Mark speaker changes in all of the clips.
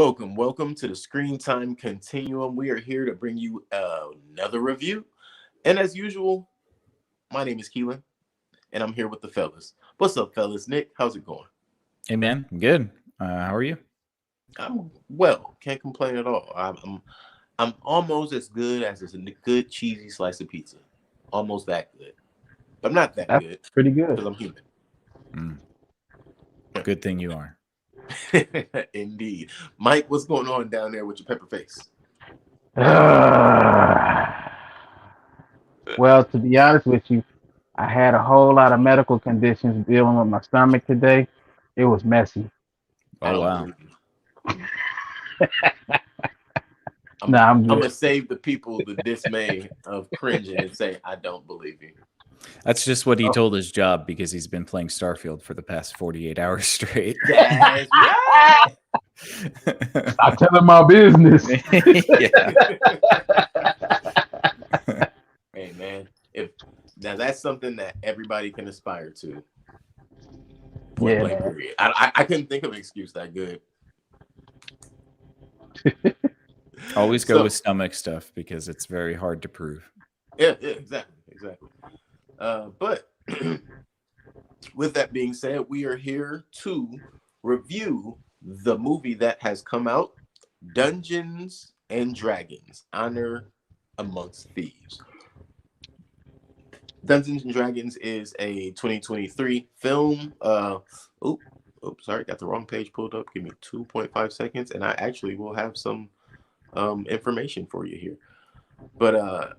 Speaker 1: Welcome to the Screen Time Continuum. We are here to bring you another review. And as usual, my name is Keelan, and I'm here with the fellas. What's up, fellas? Nick, how's it going?
Speaker 2: Hey man, I'm good. How are you?
Speaker 1: I'm well, can't complain at all. I'm almost as good as a good cheesy slice of pizza. Almost that good. But I'm not that
Speaker 3: That's
Speaker 1: good
Speaker 3: pretty good.
Speaker 1: because I'm human.
Speaker 2: Mm, good thing you are.
Speaker 1: Indeed. Mike, what's going on down there with your pepper face?
Speaker 3: Well, to be honest with you, I had a whole lot of medical conditions dealing with my stomach today. It was messy.
Speaker 1: I
Speaker 2: Oh
Speaker 1: don't
Speaker 2: wow.
Speaker 1: believe you. I'm
Speaker 3: Nah, I'm
Speaker 1: I'm
Speaker 3: good.
Speaker 1: gonna save the people the dismay of cringing and say I don't believe you.
Speaker 2: That's just what he
Speaker 3: Oh,
Speaker 2: told his job because he's been playing Starfield for the past 48 hours straight.
Speaker 1: That's right.
Speaker 3: stop telling my business.
Speaker 2: Yeah.
Speaker 1: Hey man, if now that's something that everybody can aspire to. Point
Speaker 3: Yeah,
Speaker 1: blank.
Speaker 3: man.
Speaker 1: Period. I couldn't think of an excuse that good.
Speaker 2: Always go with
Speaker 1: So
Speaker 2: stomach stuff because it's very hard to prove.
Speaker 1: yeah, exactly. But with that being said, we are here to review the movie that has come out, Dungeons and Dragons: Honor Amongst Thieves. Dungeons and Dragons is a 2023 film. Oops, sorry, got the wrong page pulled up. Give me 2.5 seconds, and I actually will have some information for you here. But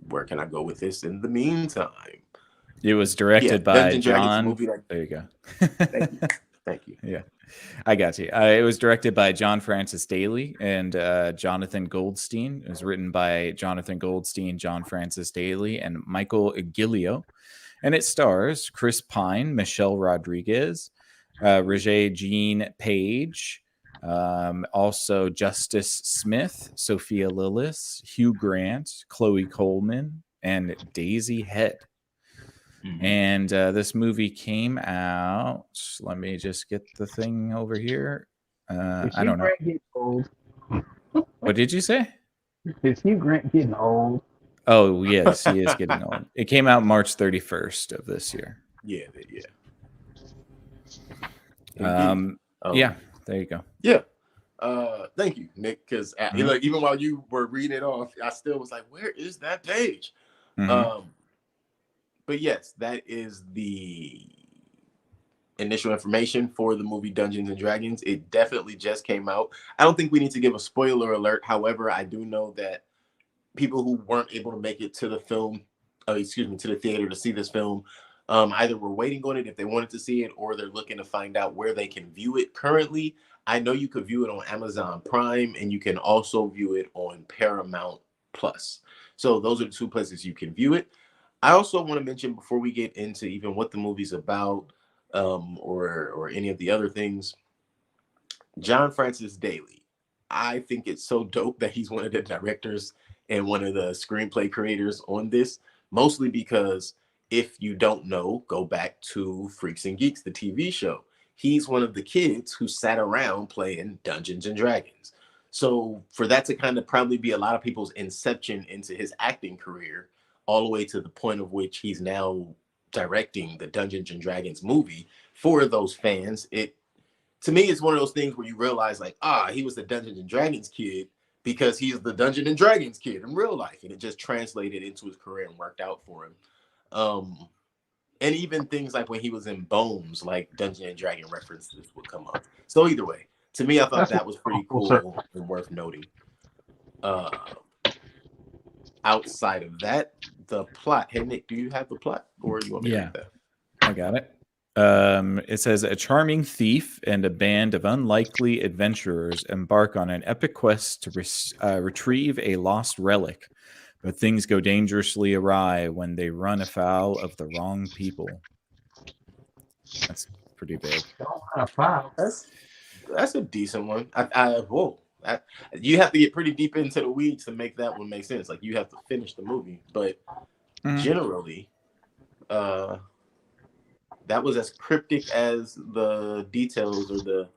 Speaker 1: where can I go with this in the meantime?
Speaker 2: It was
Speaker 1: Yeah,
Speaker 2: directed by
Speaker 1: Dungeons and Dragons
Speaker 2: John.
Speaker 1: movie. Like,
Speaker 2: There you go.
Speaker 1: thank you, thank you.
Speaker 2: Yeah, I got you. It was directed by John Francis Daly and Jonathan Goldstein. It was written by Jonathan Goldstein, John Francis Daly, and Michael Gilio. And it stars Chris Pine, Michelle Rodriguez, Roger Jean Page, also Justice Smith, Sophia Lillis, Hugh Grant, Chloe Coleman, and Daisy Head.
Speaker 1: Mhm.
Speaker 2: And this movie came out. Let me just get the thing over here.
Speaker 3: Is
Speaker 2: I
Speaker 3: Hugh
Speaker 2: don't know.
Speaker 3: Grant getting old?
Speaker 2: What did you say?
Speaker 3: Is Hugh Grant getting old?
Speaker 2: Oh, yes, he is getting old. It came out March 31st of this year.
Speaker 1: Yeah, indeed.
Speaker 2: Yeah, there you go.
Speaker 1: Yeah. Thank you, Nick. Because
Speaker 2: Mhm.
Speaker 1: look, even while you were reading it off, I still was like, "Where is that page?"
Speaker 2: Mhm.
Speaker 1: Um, but yes, that is the initial information for the movie Dungeons and Dragons. It definitely just came out. I don't think we need to give a spoiler alert. However, I do know that people who weren't able to make it to the to the theater to see this film, either were waiting on it if they wanted to see it, or they're looking to find out where they can view it currently. I know you could view it on Amazon Prime, and you can also view it on Paramount Plus. So those are the two places you can view it. I also want to mention before we get into even what the movie's about, or any of the other things, John Francis Daly. I think it's so dope that he's one of the directors and one of the screenplay creators on this, mostly because if you don't know, go back to Freaks and Geeks, the TV show. He's one of the kids who sat around playing Dungeons and Dragons. So for that to kind of probably be a lot of people's inception into his acting career, all the way to the point of which he's now directing the Dungeons and Dragons movie for those fans, it to me, it's one of those things where you realize, like, he was the Dungeons and Dragons kid because he's the Dungeons and Dragons kid in real life, and it just translated into his career and worked out for him. Um, and even things like when he was in Bones, like Dungeons and Dragon references would come up. So either way, to me, I thought
Speaker 3: That's
Speaker 1: that was pretty
Speaker 3: cool, sir.
Speaker 1: cool and worth noting. Uh, Outside of that, the plot. Hey Nick, do you have the plot, or you want me to
Speaker 2: Yeah,
Speaker 1: read that?
Speaker 2: I got it. It says a charming thief and a band of unlikely adventurers embark on an epic quest to retrieve a lost relic, but things go dangerously awry when they run afoul of the wrong people. That's pretty big.
Speaker 3: Don't have five.
Speaker 1: That's that's a decent one. Whoa. You have to get pretty deep into the weeds to make that one make sense. Like you have to finish the movie, but
Speaker 2: Mhm.
Speaker 1: generally, uh, that was as cryptic as the details or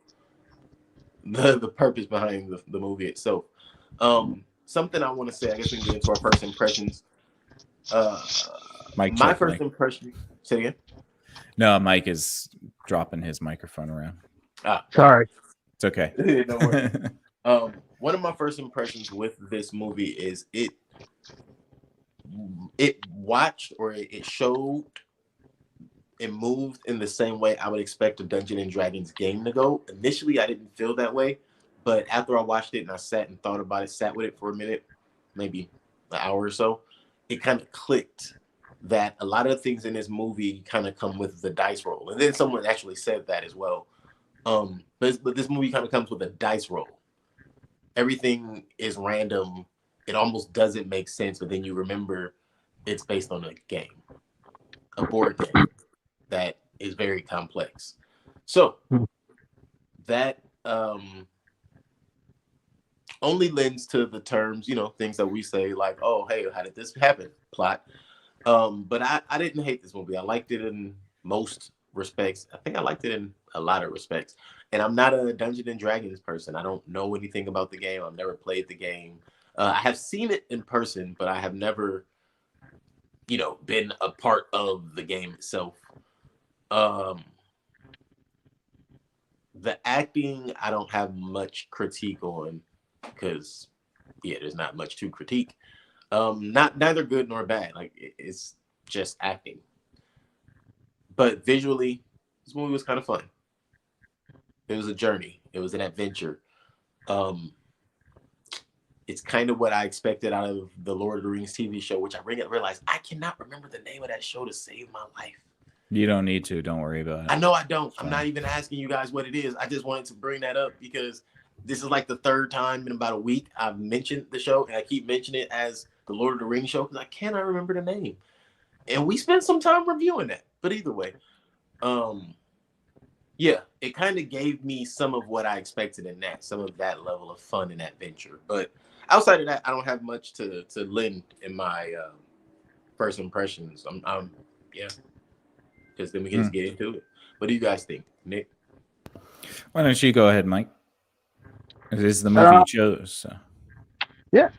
Speaker 1: the purpose behind the movie itself. Something I want to say, I guess we can get into our first impressions. Uh,
Speaker 2: Mike,
Speaker 1: my
Speaker 2: check,
Speaker 1: first
Speaker 2: Mike.
Speaker 1: impression. Say again.
Speaker 2: No, Mike is dropping his microphone around.
Speaker 1: Gotcha.
Speaker 3: Sorry.
Speaker 2: It's okay.
Speaker 1: No worries. One of my first impressions with this movie is it watched or it showed it moved in the same way I would expect a Dungeon and Dragons game to go. Initially, I didn't feel that way, but after I watched it and I sat and thought about it, sat with it for a minute, maybe an hour or so, it kind of clicked that a lot of things in this movie kind of come with the dice roll. And then someone actually said that as well. But this movie kind of comes with a dice roll. Everything is random. It almost doesn't make sense, but then you remember it's based on a game, a board game that is very complex. So that only lends to the terms, things that we say like, oh, hey, how did this happen? Plot. But I didn't hate this movie. I liked it in most respects. I think I liked it in a lot of respects. And I'm not a Dungeons and Dragons person. I don't know anything about the game. I've never played the game. I have seen it in person, but I have never, been a part of the game itself. The acting, I don't have much critique on because, there's not much to critique. Neither good nor bad. Like it's just acting. But visually, this movie was kind of fun. It was a journey. It was an adventure. It's kind of what I expected out of the Lord of the Rings TV show, which I realized I cannot remember the name of that show to save my life.
Speaker 2: You don't need to. Don't worry about it.
Speaker 1: I know I don't. I'm not even asking you guys what it is. I just wanted to bring that up because this is like the third time in about a week I've mentioned the show, and I keep mentioning it as the Lord of the Rings show because I cannot remember the name. And we spent some time reviewing that. But either way, it kind of gave me some of what I expected in that, some of that level of fun and adventure. But outside of that, I don't have much to lend in my first impressions. Because then we can just get into it. What do you guys think, Nick?
Speaker 2: Why don't you go ahead, Mike? It is the movie you chose. So.
Speaker 3: Yeah.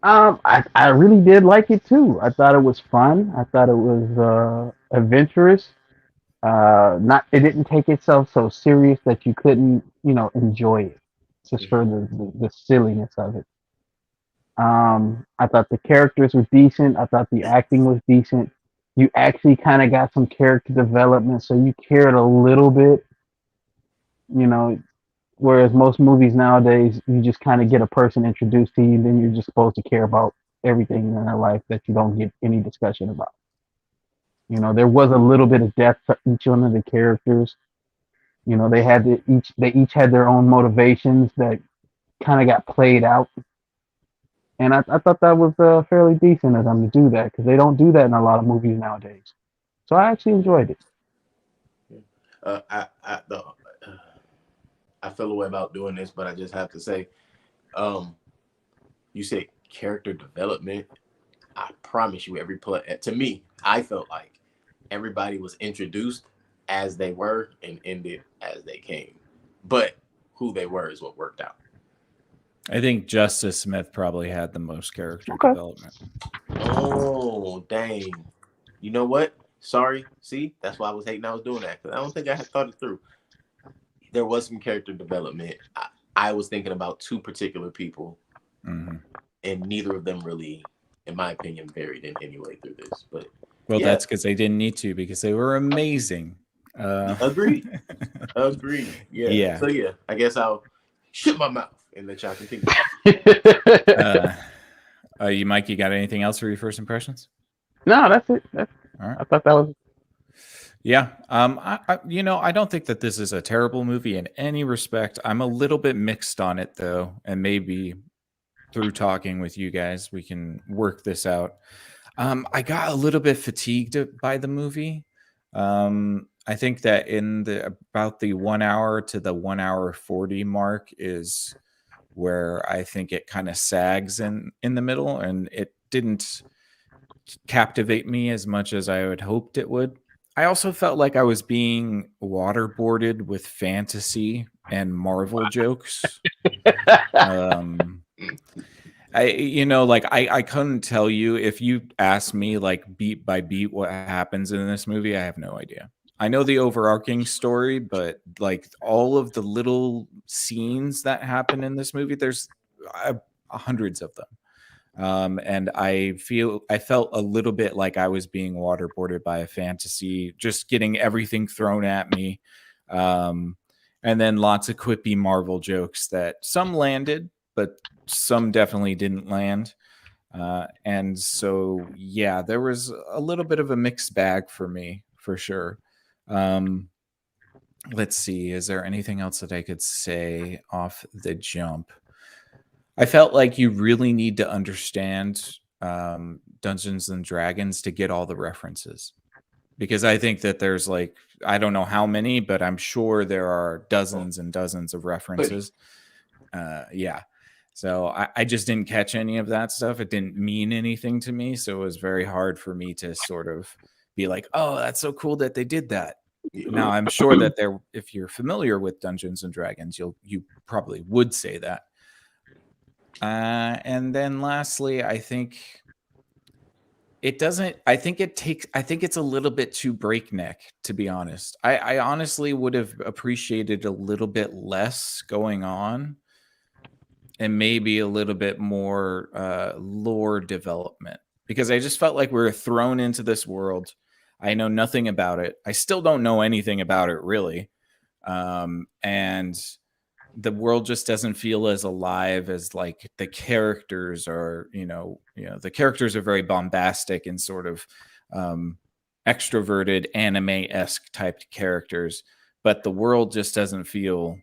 Speaker 3: I really did like it too. I thought it was fun. I thought it was adventurous. It didn't take itself so serious that you couldn't, enjoy it just for the silliness of it. I thought the characters were decent. I thought the acting was decent. You actually kind of got some character development, so you cared a little bit, whereas most movies nowadays, you just kind of get a person introduced to you, and then you're just supposed to care about everything in their life that you don't get any discussion about. There was a little bit of depth to each one of the characters. They each had their own motivations that kind of got played out, and I thought that was fairly decent of them to do that because they don't do that in a lot of movies nowadays. So I actually enjoyed it.
Speaker 1: I feel a way about doing this, but I just have to say, you said character development. I promise you, to me, I felt like everybody was introduced as they were and ended as they came. But who they were is what worked out.
Speaker 2: I think Justice Smith probably had the most character development.
Speaker 1: Oh, dang. You know what? Sorry. See, that's why I was hating I was doing that because I don't think I had thought it through. There was some character development. I was thinking about two particular people, and neither of them really, in my opinion, varied in any way through this. But
Speaker 2: that's because they didn't need to because they were amazing.
Speaker 1: Agreed. Yeah. So I guess I'll shut my mouth and let y'all continue.
Speaker 2: You, Mike, you got anything else for your first impressions?
Speaker 3: No, that's it.
Speaker 2: All right.
Speaker 3: I thought that was.
Speaker 2: Yeah. I don't think that this is a terrible movie in any respect. I'm a little bit mixed on it though, and maybe through talking with you guys, we can work this out. I got a little bit fatigued by the movie. I think that about the 1 hour to the 1 hour 40 mark is where I think it kind of sags in the middle, and it didn't captivate me as much as I had hoped it would. I also felt like I was being waterboarded with fantasy and Marvel jokes. Um, I couldn't tell you if you asked me like beat by beat what happens in this movie. I have no idea. I know the overarching story, but like all of the little scenes that happen in this movie, there's hundreds of them. And I felt a little bit like I was being waterboarded by a fantasy, just getting everything thrown at me. Um, and then lots of quippy Marvel jokes that some landed, but some definitely didn't land. And so, yeah, there was a little bit of a mixed bag for me, for sure. Let's see. Is there anything else that I could say off the jump? I felt like you really need to understand Dungeons and Dragons to get all the references. Because I think that there's like, I don't know how many, but I'm sure there are dozens and dozens of references. Yeah. So I just didn't catch any of that stuff. It didn't mean anything to me. So it was very hard for me to sort of be like, oh, that's so cool that they did that. Now I'm sure that if you're familiar with Dungeons and Dragons, you probably would say that. And then lastly, I think I think it's a little bit too breakneck, to be honest. I honestly would have appreciated a little bit less going on and maybe a little bit more lore development, because I just felt like we were thrown into this world. I know nothing about it. I still don't know anything about it, really. And the world just doesn't feel as alive as like the characters are, the characters are very bombastic and sort of extroverted anime-esque type characters, but the world just doesn't feel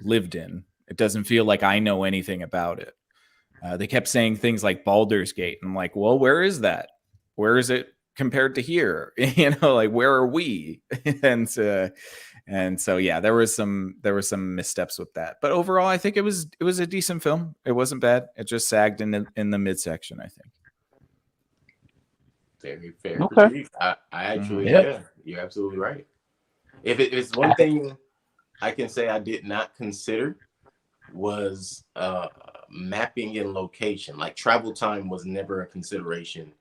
Speaker 2: lived in. It doesn't feel like I know anything about it. They kept saying things like Baldur's Gate. And I'm like, well, where is that? Where is it compared to here? Like, where are we? And so yeah, there was some missteps with that. But overall, I think it was a decent film. It wasn't bad. It just sagged in the midsection, I think.
Speaker 1: Very fair
Speaker 3: Okay.
Speaker 1: critique. I actually, yeah, you're absolutely right. If it's one thing I can say I did not consider was mapping and location. Like travel time was never a consideration.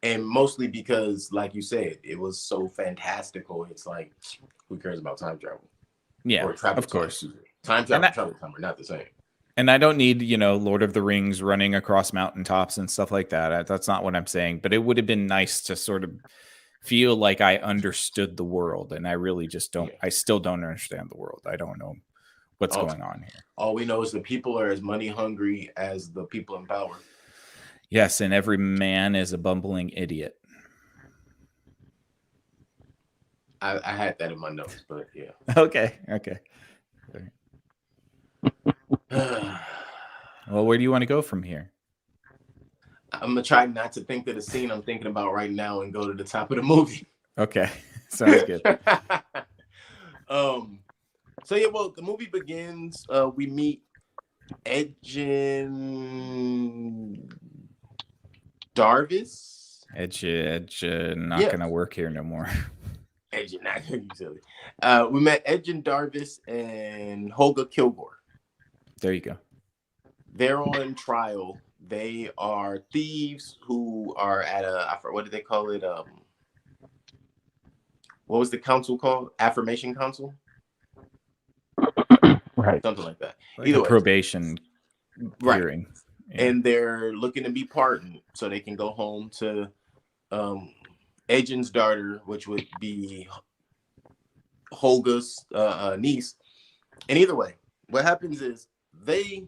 Speaker 1: And mostly because, like you said, it was so fantastical. It's like, who cares about time travel?
Speaker 2: Yeah,
Speaker 1: or travel
Speaker 2: of course.
Speaker 1: Time travel and travel time are not the same.
Speaker 2: And I don't need, Lord of the Rings running across mountaintops and stuff like that. That's not what I'm saying. But it would have been nice to sort of feel like I understood the world. And I really just don't. Yeah. I still don't understand the world. I don't know what's going on here.
Speaker 1: All we know is the people are as money hungry as the people in power.
Speaker 2: Yes, and every man is a bumbling idiot.
Speaker 1: I had that in my notes, but yeah.
Speaker 2: Okay. Well, where do you want to go from here?
Speaker 1: I'm gonna try not to think of the scene I'm thinking about right now and go to the top of the movie.
Speaker 2: Okay, sounds good.
Speaker 1: So yeah, well, the movie begins. We meet Edgin Darvis.
Speaker 2: Edge, not gonna work here no more.
Speaker 1: Edgin, not gonna be silly. We met Edgin Darvis and Holga Kilgore.
Speaker 2: There you go.
Speaker 1: They're on trial. They are thieves who are at what did they call it? What was the council called? Affirmation Council?
Speaker 3: Right.
Speaker 1: Something like that.
Speaker 2: Like either probation hearing.
Speaker 1: Yeah. And they're looking to be pardoned so they can go home to Edgin's daughter, which would be Holga's niece. And either way, what happens is Edgin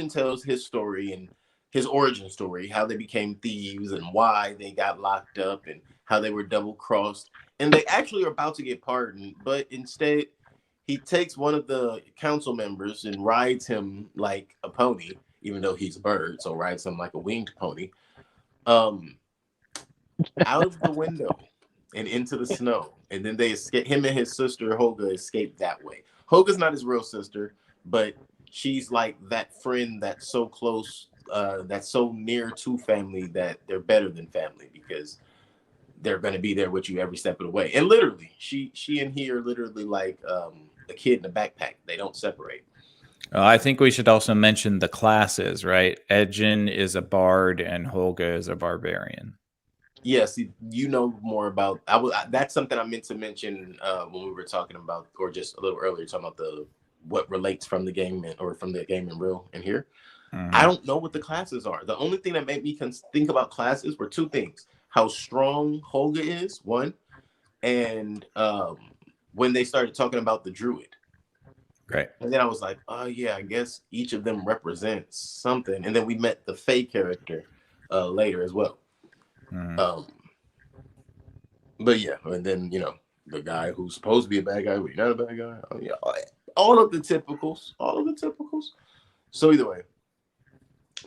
Speaker 1: tells his story and his origin story, how they became thieves and why they got locked up and how they were double crossed. And they actually are about to get pardoned, but instead he takes one of the council members and rides him like a pony, even though he's a bird, so rides him like a winged pony, out of the window and into the snow. And then they escape. Him and his sister Holga escape that way. Holga's not his real sister, but she's like that friend that's so close, that's so near to family that they're better than family because they're going to be there with you every step of the way. And literally, she and he are literally like a kid in a backpack. They don't separate.
Speaker 2: I think we should also mention the classes, right? Edgin is a bard and Holga is a barbarian.
Speaker 1: Yes, you know more about. That's something I meant to mention when we were talking about, or just a little earlier, talking about what relates from the game or from the game in real and here. I don't know what the classes are. The only thing that made me think about classes were two things: how strong Holga is, one, and when they started talking about the druid.
Speaker 2: Right.
Speaker 1: And then I was like, oh yeah, I guess each of them represents something. And then we met the Fae character later as well. But yeah, and then the guy who's supposed to be a bad guy, but you're not a bad guy. Oh, yeah, all of the typicals, So either way,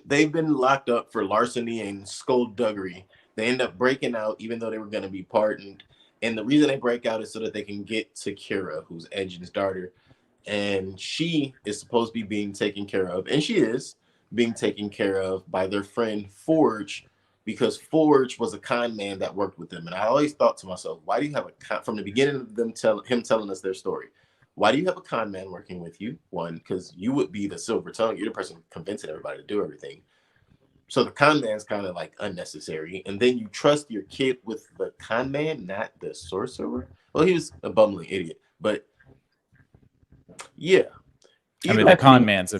Speaker 1: they've been locked up for larceny and skullduggery. They end up breaking out, even though they were going to be pardoned. And the reason they break out is so that they can get to Kira, who's Edgin's daughter. And she is supposed to be being taken care of. And she is being taken care of by their friend Forge, because Forge was a con man that worked with them. And I always thought to myself, why do you have from the beginning of him telling us their story, why do you have a con man working with you? One, because you would be the silver tongue. You're the person convincing everybody to do everything. So the con man's kind of like unnecessary. And then you trust your kid with the con man, not the sorcerer. Well, he was a bumbling idiot, but yeah.
Speaker 2: I mean, the con man's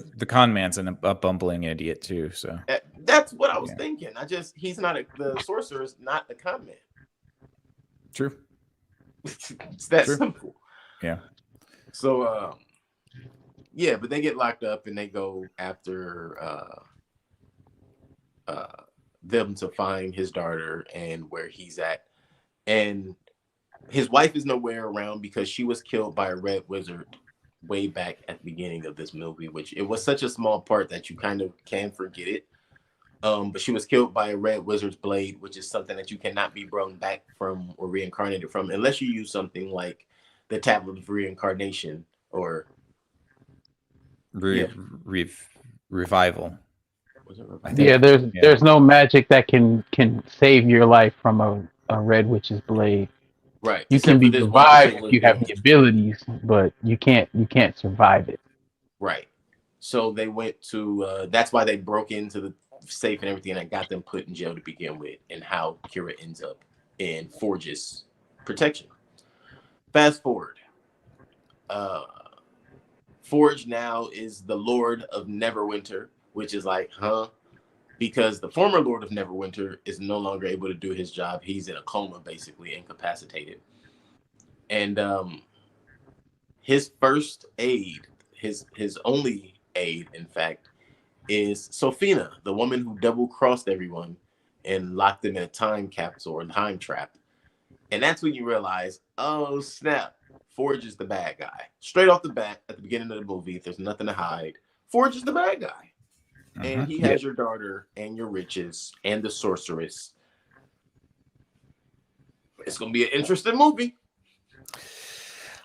Speaker 2: a bumbling idiot too. So
Speaker 1: that's what I was thinking. He's not the sorcerer is not the con man.
Speaker 2: True.
Speaker 1: It's that simple.
Speaker 2: Yeah.
Speaker 1: So yeah, but they get locked up and they go after them to find his daughter and where he's at. And his wife is nowhere around because she was killed by a red wizard way back at the beginning of this movie, which it was such a small part that you kind of can forget it. But she was killed by a red wizard's blade, which is something that you cannot be brought back from or reincarnated from unless you use something like the tablet of reincarnation or
Speaker 2: revival.
Speaker 3: Yeah, there's no magic that can save your life from a red witch's blade.
Speaker 1: Right.
Speaker 3: You can be revived if you have the abilities, but you can't survive it.
Speaker 1: Right. So they went to that's why they broke into the safe and everything and got them put in jail to begin with, and how Kira ends up in Forge's protection. Fast forward. Forge now is the Lord of Neverwinter, which is like, because the former Lord of Neverwinter is no longer able to do his job. He's in a coma, basically incapacitated. And his first aide, his only aide, in fact, is Sophina, the woman who double-crossed everyone and locked them in a time capsule or time trap. And that's when you realize, oh, snap, Forge is the bad guy. Straight off the bat, at the beginning of the movie, there's nothing to hide. Forge is the bad guy. And he has your daughter and your riches and the sorceress. It's going to be an interesting movie.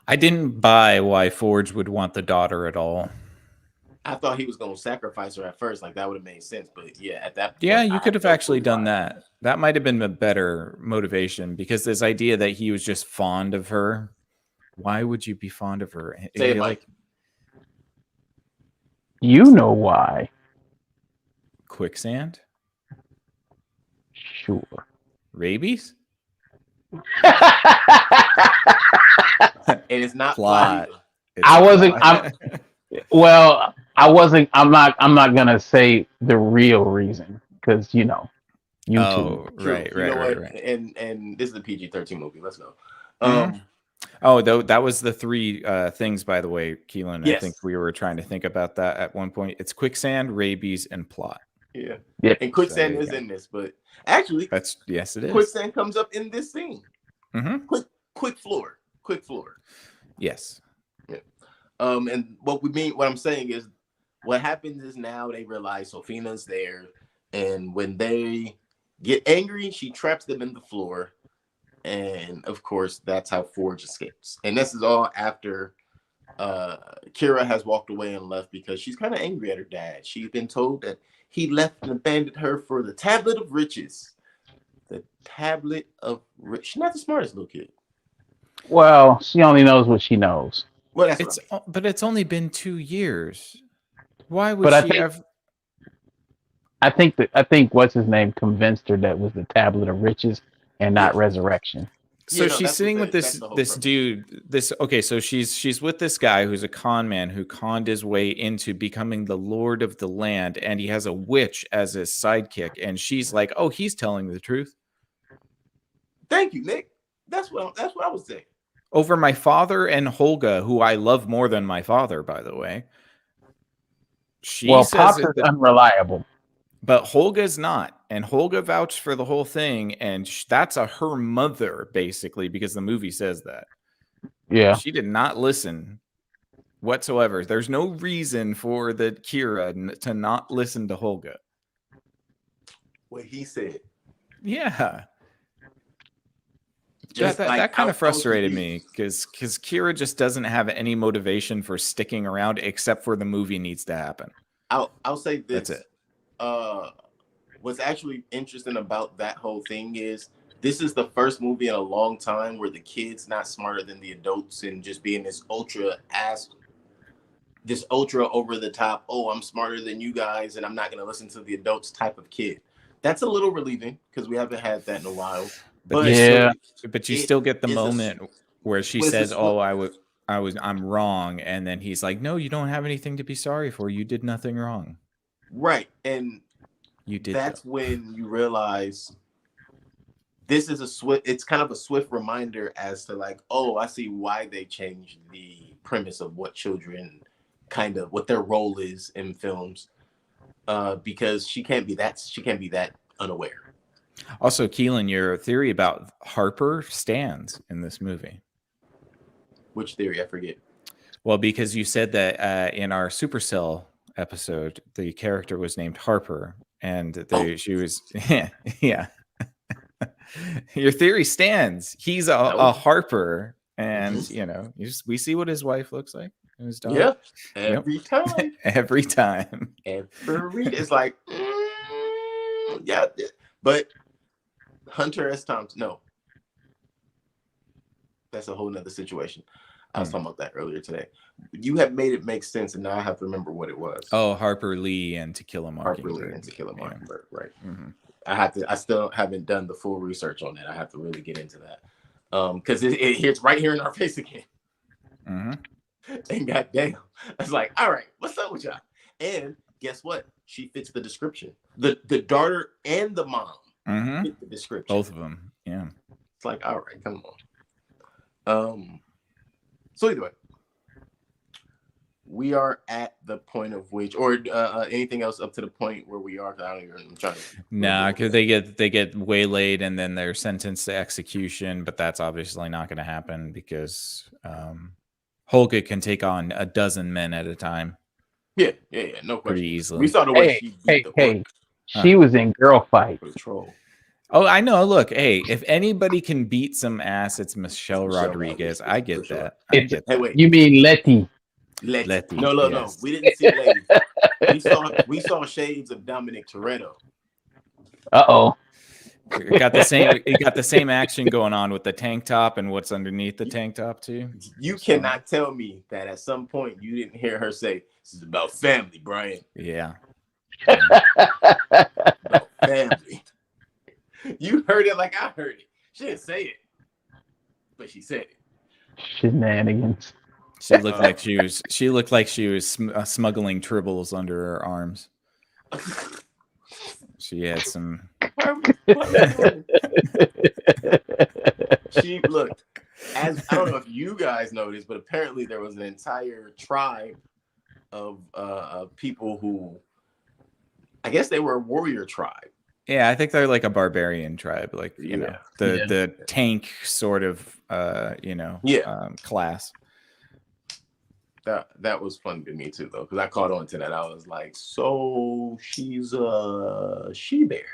Speaker 2: I didn't buy why Forge would want the daughter at all.
Speaker 1: I thought he was going to sacrifice her at first. Like, that would have made sense. But yeah, at that point,
Speaker 2: yeah, you could have actually done that. That might have been a better motivation, because this idea that he was just fond of her. Why would you be fond of her?
Speaker 1: Say it, Mike.
Speaker 3: You know why.
Speaker 2: Quicksand?
Speaker 3: Sure.
Speaker 2: Rabies?
Speaker 1: And it's not
Speaker 2: plot.
Speaker 3: I wasn't. I'm not gonna say the real reason, because YouTube.
Speaker 2: Oh, right.
Speaker 1: And this is a PG-13 movie. Let's go.
Speaker 2: Oh, that was the three things, by the way, Keelan.
Speaker 1: Yes.
Speaker 2: I think we were trying to think about that at one point. It's quicksand, rabies, and plot.
Speaker 1: Yeah. And quicksand is in this, but actually,
Speaker 2: yes, it is.
Speaker 1: Quicksand comes up in this scene. Quick floor.
Speaker 2: Yes.
Speaker 1: Yeah. And what I'm saying is, what happens is now they realize Sophina's there, and when they get angry, she traps them in the floor. And of course, that's how Forge escapes. And this is all after Kira has walked away and left because she's kind of angry at her dad. She's been told that he left and abandoned her for the tablet of riches. The tablet of she's not the smartest little kid.
Speaker 3: Well, she only knows what she knows.
Speaker 1: Well, that's what I mean.
Speaker 2: But it's only been 2 years. Why would
Speaker 3: But I
Speaker 2: she
Speaker 3: think-
Speaker 2: have?
Speaker 3: I think what's his name convinced her that was the tablet of riches and not resurrection.
Speaker 2: So
Speaker 1: Yeah, no,
Speaker 2: she's
Speaker 1: that's
Speaker 2: sitting
Speaker 1: what
Speaker 2: with
Speaker 1: that's the whole
Speaker 2: this
Speaker 1: premise.
Speaker 2: dude. So she's with this guy who's a con man who conned his way into becoming the lord of the land, and he has a witch as his sidekick. And she's like, "Oh, he's telling the truth
Speaker 1: Thank you, Nick. That's what I was saying.
Speaker 2: over my father and Holga, who I love more than my father, by the way." She
Speaker 3: Well,
Speaker 2: says
Speaker 3: Pops
Speaker 2: it,
Speaker 3: is unreliable.
Speaker 2: but Holga's not, and Holga vouched for the whole thing, and that's her mother basically because the movie says that.
Speaker 3: Yeah.
Speaker 2: She did not listen whatsoever. There's no reason for the Kira to not listen to Holga.
Speaker 1: What he said.
Speaker 2: Yeah.
Speaker 1: Just
Speaker 2: That,
Speaker 1: like
Speaker 2: that kind
Speaker 1: how
Speaker 2: of frustrated
Speaker 1: OCD.
Speaker 2: me because Kira just doesn't have any motivation for sticking around except for the movie needs to happen.
Speaker 1: I'll say this.
Speaker 2: That's it.
Speaker 1: What's actually interesting about that whole thing is this is the first movie in a long time where the kid's not smarter than the adults and just being this ultra over the top, oh, I'm smarter than you guys and I'm not going to listen to the adults type of kid. That's a little relieving because we haven't had that in a while. But
Speaker 3: Yeah.
Speaker 2: But you still get the
Speaker 1: it's
Speaker 2: moment where she
Speaker 1: well, it's a
Speaker 2: says,
Speaker 1: split-
Speaker 2: "Oh, I'm wrong," and then he's like, "No, you don't have anything to be sorry for. You did nothing wrong.
Speaker 1: right. And
Speaker 2: You did."
Speaker 1: that's when you realize this is it's kind of a swift reminder as to like, oh, I see why they changed the premise of what children what their role is in films. Because she can't be that unaware.
Speaker 2: Also, Keelan, your theory about Harper stands in this movie.
Speaker 1: Which theory? I forget.
Speaker 2: Well, because you said that in our Supercell episode, the character was named Harper, and she was yeah. Your theory stands. He's a Harper, and we see what his wife looks like. His dog.
Speaker 1: Yeah, every time.
Speaker 2: Every time.
Speaker 1: It's like, yeah, but Hunter S. Thompson, no. That's a whole nother situation. I was talking about that earlier today. You have made it make sense, and now I have to remember what it was.
Speaker 2: Oh, Harper Lee and To Kill a Mockingbird.
Speaker 1: Harper Lee and To Kill a Mockingbird, right.
Speaker 2: Mm-hmm.
Speaker 1: I still haven't done the full research on that. I have to really get into that. Because it hits right here in our face again.
Speaker 2: Mm-hmm.
Speaker 1: And goddamn, I was like, all right, what's up with y'all? And guess what? She fits the description. The daughter and the mom fit the description.
Speaker 2: Both of them, yeah.
Speaker 1: It's like, all right, come on. So either way, we are at the point of which, or anything else up to the point where we are. I don't even. I'm trying to.
Speaker 2: Nah, because they get waylaid and then they're sentenced to execution, but that's obviously not going to happen because Holga can take on a dozen men at a time.
Speaker 1: Yeah, no question.
Speaker 2: Pretty easily.
Speaker 1: We saw the way she beat the orc.
Speaker 3: She was in Girl Fight.
Speaker 1: Patrol.
Speaker 2: Oh, I know. Look, hey, if anybody can beat some ass, it's Michelle Rodriguez. I get
Speaker 1: sure.
Speaker 2: that.
Speaker 1: Hey, wait.
Speaker 3: You mean Letty?
Speaker 1: Letty.
Speaker 2: No,
Speaker 1: No. We didn't see Letty. we saw shades of Dominic Toretto.
Speaker 3: Uh-oh.
Speaker 2: It got the same action going on with the tank top and what's underneath the tank top too.
Speaker 1: You cannot tell me that at some point you didn't hear her say, "This is about family, Brian."
Speaker 2: Yeah.
Speaker 1: About family. You heard it like I heard it. She didn't say it, but she said it.
Speaker 3: Shenanigans.
Speaker 2: She looked like she was smuggling tribbles under her arms. She had some.
Speaker 1: She looked, as I don't know if you guys noticed, but apparently there was an entire tribe of people who, I guess they were a warrior tribe.
Speaker 2: Yeah, I think they're like a barbarian tribe, like the tank sort of class.
Speaker 1: That was fun to me too, though, because I caught on to that. I was like, so she's a she-bear.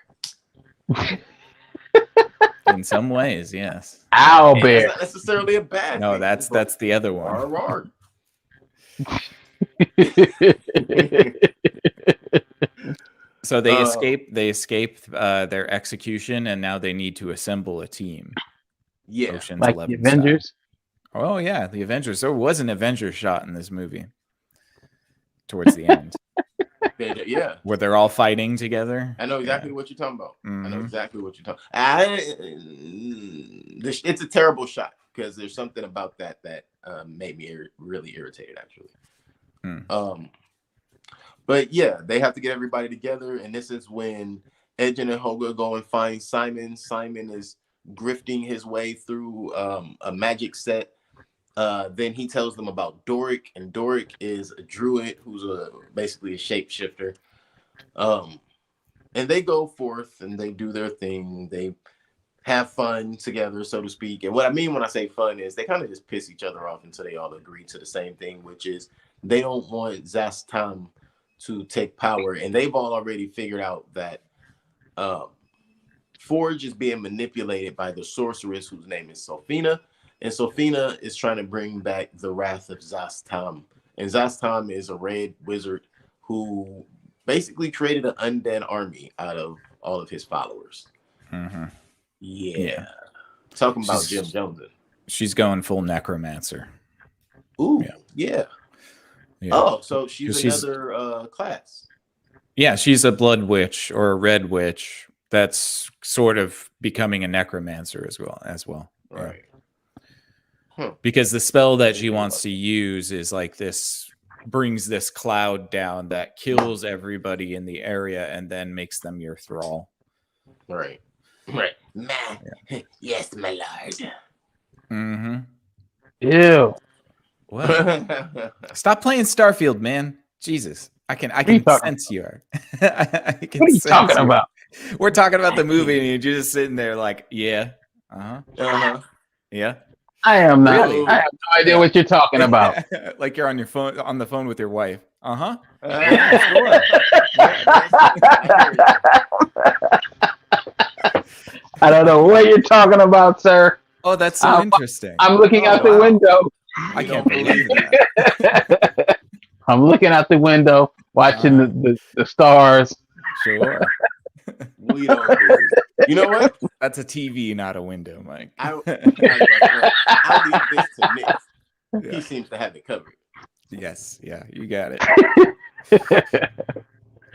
Speaker 2: In some ways, yes.
Speaker 3: Owl
Speaker 1: And
Speaker 3: bear.
Speaker 1: that's not necessarily a bad
Speaker 2: No,
Speaker 1: thing.
Speaker 2: that's the other one.
Speaker 1: Rawr, rawr.
Speaker 2: So they escape their execution, and now they need to assemble a team.
Speaker 1: Yeah,
Speaker 2: Ocean's
Speaker 3: Like the
Speaker 2: 11 style.
Speaker 3: Avengers.
Speaker 2: Oh yeah, the Avengers. There was an Avengers shot in this movie towards the end.
Speaker 1: yeah.
Speaker 2: Where they're all fighting together.
Speaker 1: I know exactly what you're talking about.
Speaker 2: Mm-hmm.
Speaker 1: I know exactly what you're talking. It's a terrible shot because there's something about that made me really irritated, actually. But yeah, they have to get everybody together, and this is when Edgen and Hoga go and find Simon. Simon is grifting his way through a magic set. Then he tells them about Doric, and Doric is a druid who's basically a shapeshifter. And they go forth and they do their thing. They have fun together, so to speak. And what I mean when I say fun is they kind of just piss each other off until they all agree to the same thing, which is they don't want Zastam to take power. And they've all already figured out that Forge is being manipulated by the sorceress whose name is Sophina. And Sophina is trying to bring back the wrath of Zastam. And Zastam is a red wizard who basically created an undead army out of all of his followers.
Speaker 2: Mm-hmm.
Speaker 1: Yeah. Talking about Jim Jones.
Speaker 2: She's going full necromancer.
Speaker 1: Ooh, yeah. Oh, so she's another class.
Speaker 2: Yeah, she's a blood witch or a red witch that's sort of becoming a necromancer as well.
Speaker 1: Right.
Speaker 2: Yeah. Because the spell that she wants to use is like this, brings this cloud down that kills everybody in the area and then makes them your thrall.
Speaker 1: Right. Yes, my lord.
Speaker 2: Mm-hmm.
Speaker 3: Ew.
Speaker 2: What? Stop playing Starfield, man. Jesus. I can sense you are.
Speaker 3: What are you talking about?
Speaker 2: We're talking about the movie and you're just sitting there like, yeah. Yeah.
Speaker 3: I am not.
Speaker 2: Really?
Speaker 3: I have no idea what you're talking about.
Speaker 2: Like you're on the phone with your wife.
Speaker 1: Sure.
Speaker 3: I don't know what you're talking about, sir.
Speaker 2: Oh, that's so interesting.
Speaker 3: I'm looking out the window.
Speaker 2: I can't believe that.
Speaker 3: I'm looking out the window, watching the stars.
Speaker 2: Sure.
Speaker 1: We don't believe. You know what?
Speaker 2: That's a TV, not a window, Mike.
Speaker 1: I'll leave this to Nick. Yeah. He seems to have it covered.
Speaker 2: Yes. Yeah, you got it.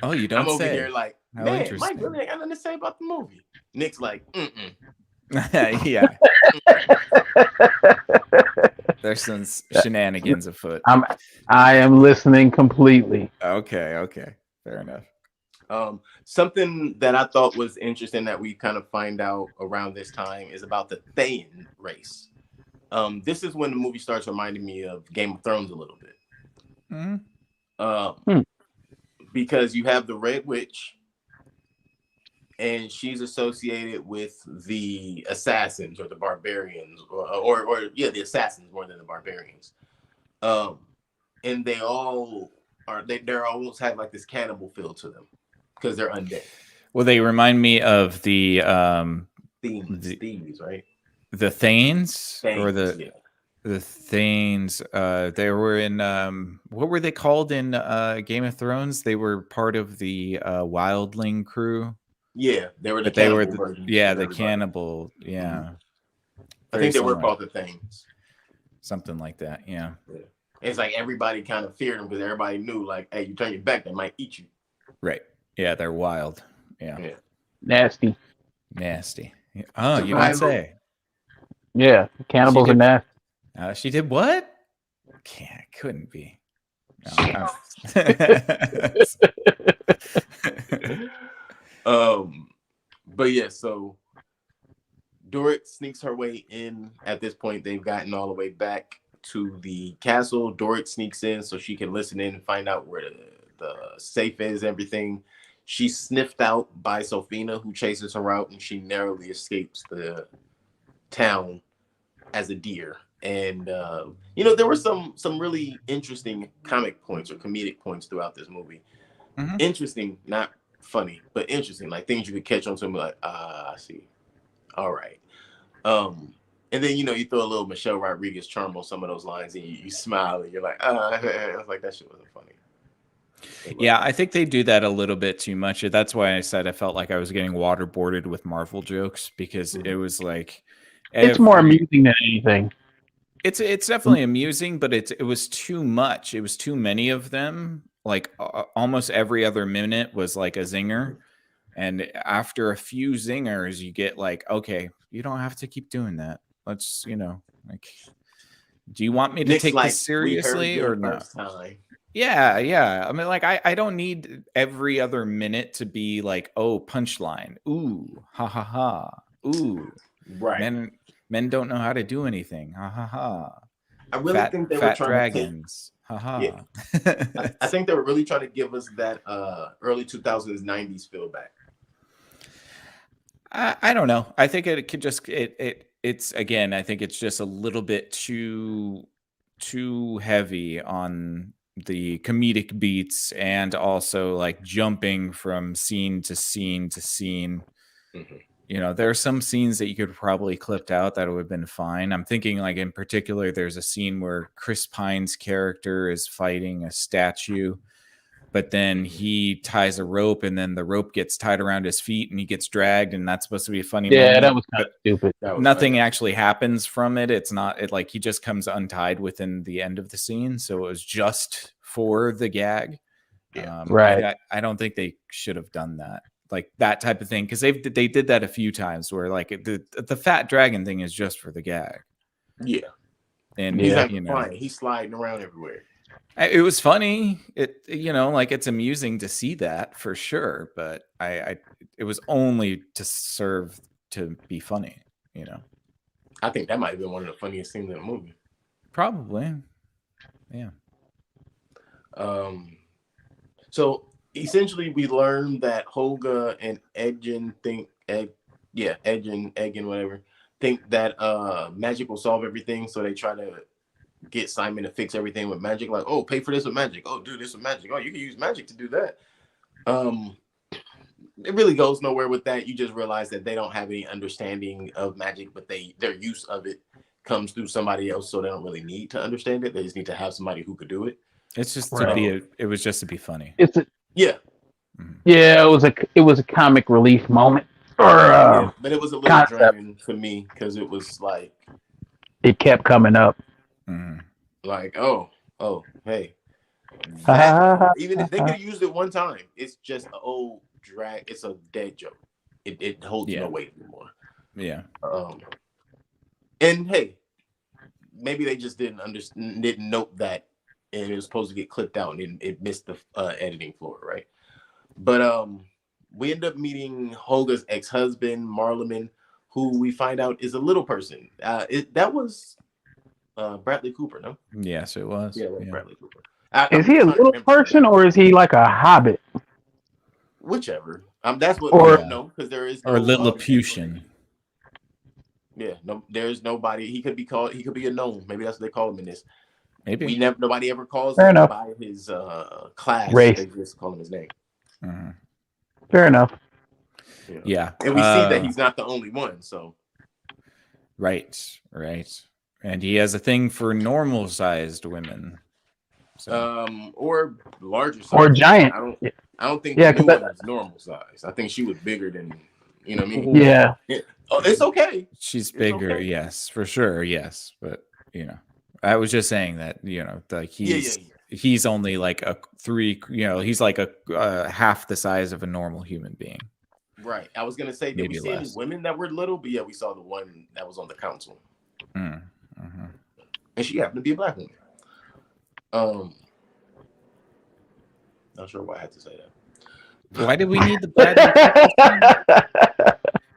Speaker 2: Oh, you don't
Speaker 1: I'm over
Speaker 2: say.
Speaker 1: here like, man, Mike really ain't got nothing to say about the movie. Nick's like,
Speaker 2: Yeah. There's some shenanigans afoot.
Speaker 3: I am listening completely.
Speaker 2: Okay. Fair enough.
Speaker 1: Something that I thought was interesting that we kind of find out around this time is about the Thayan race. This is when the movie starts reminding me of Game of Thrones a little bit.
Speaker 2: Mm-hmm.
Speaker 1: Because you have the Red Witch, and she's associated with the assassins or the barbarians, or the assassins more than the barbarians. And they all are they're almost have like this cannibal feel to them because they're undead.
Speaker 2: Well, they remind me of the
Speaker 1: Thieves, right?
Speaker 2: The Thanes or the
Speaker 1: yeah.
Speaker 2: The Thanes, they were in what were they called in Game of Thrones? They were part of the wildling crew.
Speaker 1: Yeah, they were the
Speaker 2: the cannibal. Yeah.
Speaker 1: Mm-hmm. I think they were called the Thanes.
Speaker 2: Something like that, yeah.
Speaker 1: It's like everybody kind of feared them because everybody knew, like, hey, you turn your back, they might eat you.
Speaker 2: Right. Yeah, they're wild. Yeah.
Speaker 3: Nasty.
Speaker 2: Oh, you don't say.
Speaker 3: Yeah, cannibals are nasty.
Speaker 2: She did what? Couldn't be.
Speaker 1: No. But yeah, so Doric sneaks her way in. At this point, they've gotten all the way back to the castle. Doric sneaks in so she can listen in and find out where the safe is, everything. She's sniffed out by Sophina, who chases her out, and she narrowly escapes the town as a deer. And there were some really interesting comic points or comedic points throughout this movie. Mm-hmm. Interesting, not funny, but interesting, like things you could catch on something like, I see. All right. And then you throw a little Michelle Rodriguez charm on some of those lines and you smile and you're like, I was like, that shit wasn't funny.
Speaker 2: Yeah, I think they do that a little bit too much. That's why I said I felt like I was getting waterboarded with Marvel jokes because it was like
Speaker 3: It's more amusing than anything.
Speaker 2: It's definitely amusing, but it was too much. It was too many of them. Like almost every other minute was like a zinger. And after a few zingers, you get like, okay, you don't have to keep doing that. Let's, like, do you want me to
Speaker 1: Nick's
Speaker 2: take
Speaker 1: like,
Speaker 2: this
Speaker 1: we heard
Speaker 2: seriously
Speaker 1: you
Speaker 2: or
Speaker 1: the
Speaker 2: no?
Speaker 1: first time.
Speaker 2: Yeah. I mean, like, I don't need every other minute to be like, oh, punchline. Ooh, ha ha ha. Ooh,
Speaker 1: Right.
Speaker 2: men don't know how to do anything. Ha ha ha.
Speaker 1: I really think they were trying
Speaker 2: dragons. Ha ha.
Speaker 1: Yeah. I think they were really trying to give us that early 2000s, 90s feel back.
Speaker 2: I don't know. I think it could just it's again. I think it's just a little bit too heavy on the comedic beats and also like jumping from scene to scene to scene.
Speaker 1: Mm-hmm.
Speaker 2: There are some scenes that you could probably clipped out that would have been fine. I'm thinking like in particular, there's a scene where Chris Pine's character is fighting a statue. But then he ties a rope and then the rope gets tied around his feet and he gets dragged. And that's supposed to be a funny moment.
Speaker 3: Yeah, that was kind of stupid.
Speaker 2: Nothing actually happens from it. It's not like he just comes untied within the end of the scene. So it was just for the gag.
Speaker 1: Yeah.
Speaker 3: Right.
Speaker 2: I don't think they should have done that. Like that type of thing. Because they did that a few times where like the fat dragon thing is just for the gag.
Speaker 1: Yeah.
Speaker 2: And
Speaker 1: he's not flying. He's sliding around everywhere.
Speaker 2: It was funny. Like it's amusing to see that for sure, but it was only to serve to be funny,
Speaker 1: I think that might have been one of the funniest scenes in the movie.
Speaker 2: Probably. Yeah.
Speaker 1: So essentially we learned that Holga and Edgin think whatever think that magic will solve everything, so they try to get Simon to fix everything with magic, like, oh, pay for this with magic, oh, do this with magic, oh, you can use magic to do that. It really goes nowhere with that. You just realize that they don't have any understanding of magic, but their use of it comes through somebody else, so they don't really need to understand it. They just need to have somebody who could do it.
Speaker 2: It's just it was just to be funny.
Speaker 3: Yeah, it was a comic relief moment,
Speaker 1: but it was a little draining for me because it was like it
Speaker 3: kept coming up.
Speaker 1: Like, oh, hey. Even if they could have used it one time, it's just an old drag. It's a dead joke. It holds no weight anymore.
Speaker 2: Yeah.
Speaker 1: And hey, maybe they just didn't note that, and it was supposed to get clipped out, and it missed the editing floor, right? But we end up meeting Holga's ex-husband, Marleman, who we find out is a little person. That was Bradley Cooper, no?
Speaker 2: Yes, it was.
Speaker 1: Yeah. Bradley Cooper.
Speaker 3: Is he a little person or is he like a hobbit?
Speaker 1: Whichever. That's what we don't know, because there is
Speaker 2: or Lilliputian.
Speaker 1: Yeah, no, there's nobody. He could be a gnome. Maybe that's what they call him in this.
Speaker 2: Maybe
Speaker 1: nobody ever calls
Speaker 3: Fair
Speaker 1: him
Speaker 3: enough.
Speaker 1: by his class.
Speaker 3: Race.
Speaker 1: They just call him his name.
Speaker 2: Mm-hmm.
Speaker 3: Fair enough.
Speaker 1: Yeah. And we see that he's not the only one, so.
Speaker 2: Right. And he has a thing for normal-sized women.
Speaker 1: So. Or larger size.
Speaker 3: Or giant.
Speaker 1: I don't think the new one is normal size. I think she was bigger than, you know what I mean?
Speaker 3: Yeah.
Speaker 1: Oh, it's okay.
Speaker 2: She's bigger, okay. Yes, for sure, yes. But, I was just saying that, like he's only like a 3, he's like a half the size of a normal human being.
Speaker 1: Right. I was going to say, did we see any women that were little? But yeah, we saw the one that was on the council.
Speaker 2: Mm-hmm.
Speaker 1: And she happened to be a black woman. Not sure why I had to say that.
Speaker 2: Why did we need the black?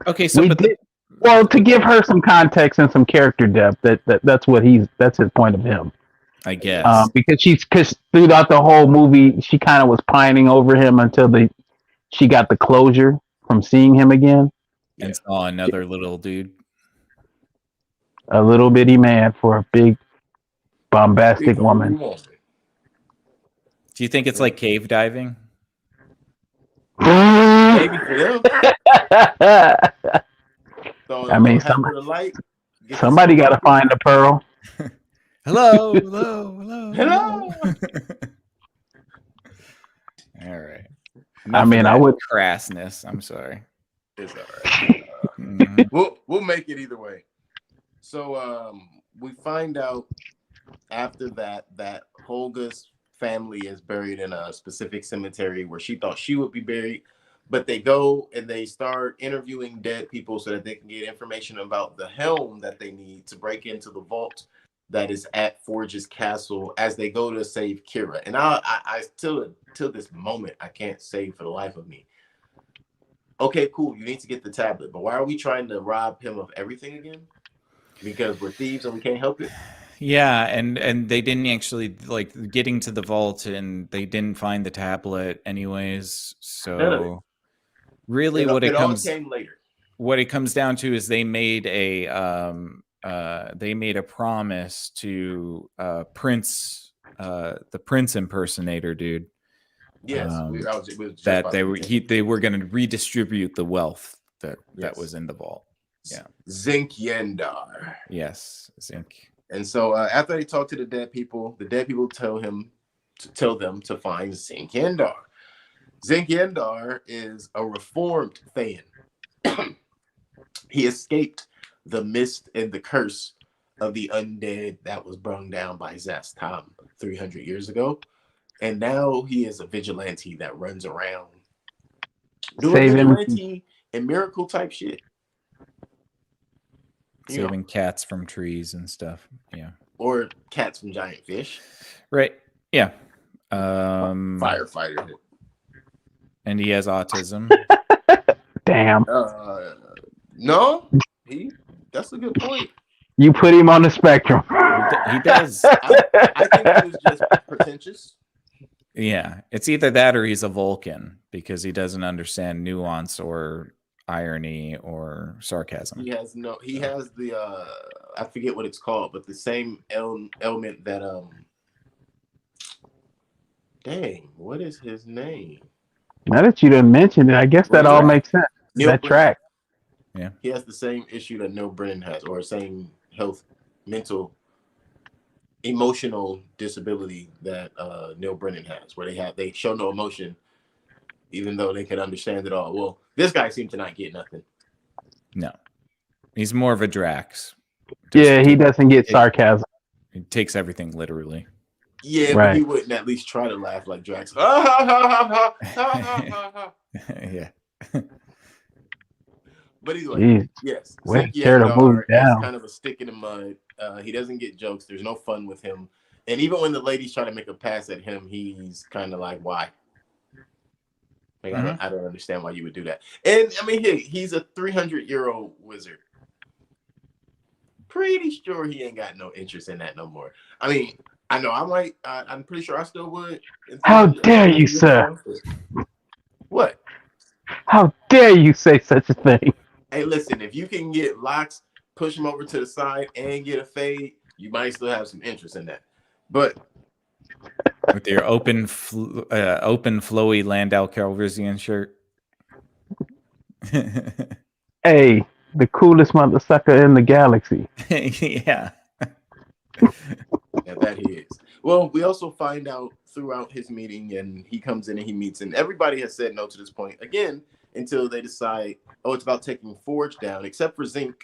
Speaker 2: Okay, so
Speaker 3: to give her some context and some character depth. That's his point of him.
Speaker 2: I guess.
Speaker 3: Because throughout the whole movie, she kind of was pining over him until she got the closure from seeing him again.
Speaker 2: And saw another little dude.
Speaker 3: A little bitty man for a big, bombastic woman.
Speaker 2: Do you think it's like cave diving?
Speaker 1: Maybe for them. So,
Speaker 3: I mean, somebody got to find the pearl.
Speaker 2: Hello. All right.
Speaker 3: I mean, I would.
Speaker 2: Crassness. I'm sorry.
Speaker 1: It's all right.
Speaker 2: Mhm.
Speaker 1: We'll make it either way. So we find out after that Holga's family is buried in a specific cemetery where she thought she would be buried, but they go and they start interviewing dead people so that they can get information about the helm that they need to break into the vault that is at Forge's castle as they go to save Kira. And I still till this moment I can't say for the life of me. Okay, cool. You need to get the tablet, but why are we trying to rob him of everything again? Because we're thieves and we can't help it.
Speaker 2: Yeah, and they didn't actually like getting to the vault, and they didn't find the tablet anyways.
Speaker 1: None of it.
Speaker 2: So really,
Speaker 1: It all came later.
Speaker 2: what it comes down to is they made a promise to the Prince impersonator dude.
Speaker 1: Yes, we was just
Speaker 2: that they were going to redistribute the wealth that was in the vault. Yeah,
Speaker 1: Zinc Yendar.
Speaker 2: Yes, Zinc.
Speaker 1: And so after they talk to the dead people tell them to find Zinc Yendar. Zinc Yendar is a reformed Thayan. He escaped the mist and the curse of the undead that was brung down by Zastam 300 years ago. And now he is a vigilante that runs around doing vigilante and miracle type shit.
Speaker 2: Saving cats from trees and stuff. Yeah.
Speaker 1: Or cats from giant fish.
Speaker 2: Right. Yeah.
Speaker 1: Firefighter.
Speaker 2: And he has autism.
Speaker 3: Damn.
Speaker 1: No, that's a good point.
Speaker 3: You put him on the spectrum.
Speaker 2: He does.
Speaker 1: I think he was just pretentious.
Speaker 2: Yeah, it's either that or he's a Vulcan because he doesn't understand nuance or irony or sarcasm.
Speaker 1: He has the I forget what it's called, but the same element that dang, what is his name?
Speaker 3: Now that you didn't mention it, I guess that all makes sense. That track.
Speaker 2: Yeah.
Speaker 1: He has the same issue that Neil Brennan has, or same mental, emotional disability that Neil Brennan has, where they show no emotion, even though they can understand it all. Well, this guy seemed to not get nothing.
Speaker 2: No, he's more of a Drax.
Speaker 3: He doesn't get sarcasm.
Speaker 2: He takes everything literally.
Speaker 1: Yeah, right. But he wouldn't at least try to laugh like Drax. Yeah. But anyway, yes, Zinc Yendar is kind of a stick in the mud. He doesn't get jokes. There's no fun with him. And even when the ladies try to make a pass at him, he's kind of like, why? Like, I don't understand why you would do that. And I mean, he's a 300-year-old wizard. Pretty sure he ain't got no interest in that no more. I mean, I know I might. I'm pretty sure I still would.
Speaker 3: How dare you, sir?
Speaker 1: What?
Speaker 3: How dare you say such a thing?
Speaker 1: Hey, listen, if you can get locks, push him over to the side, and get a fade, you might still have some interest in that. But
Speaker 2: with your open flowy Landau Calrissian shirt.
Speaker 3: Hey, the coolest mother sucker in the galaxy.
Speaker 2: Yeah.
Speaker 1: Yeah, that he is. Well, we also find out throughout his meeting, and he comes in and he meets, and everybody has said no to this point again until they decide, oh, it's about taking Forge down, except for Zinc.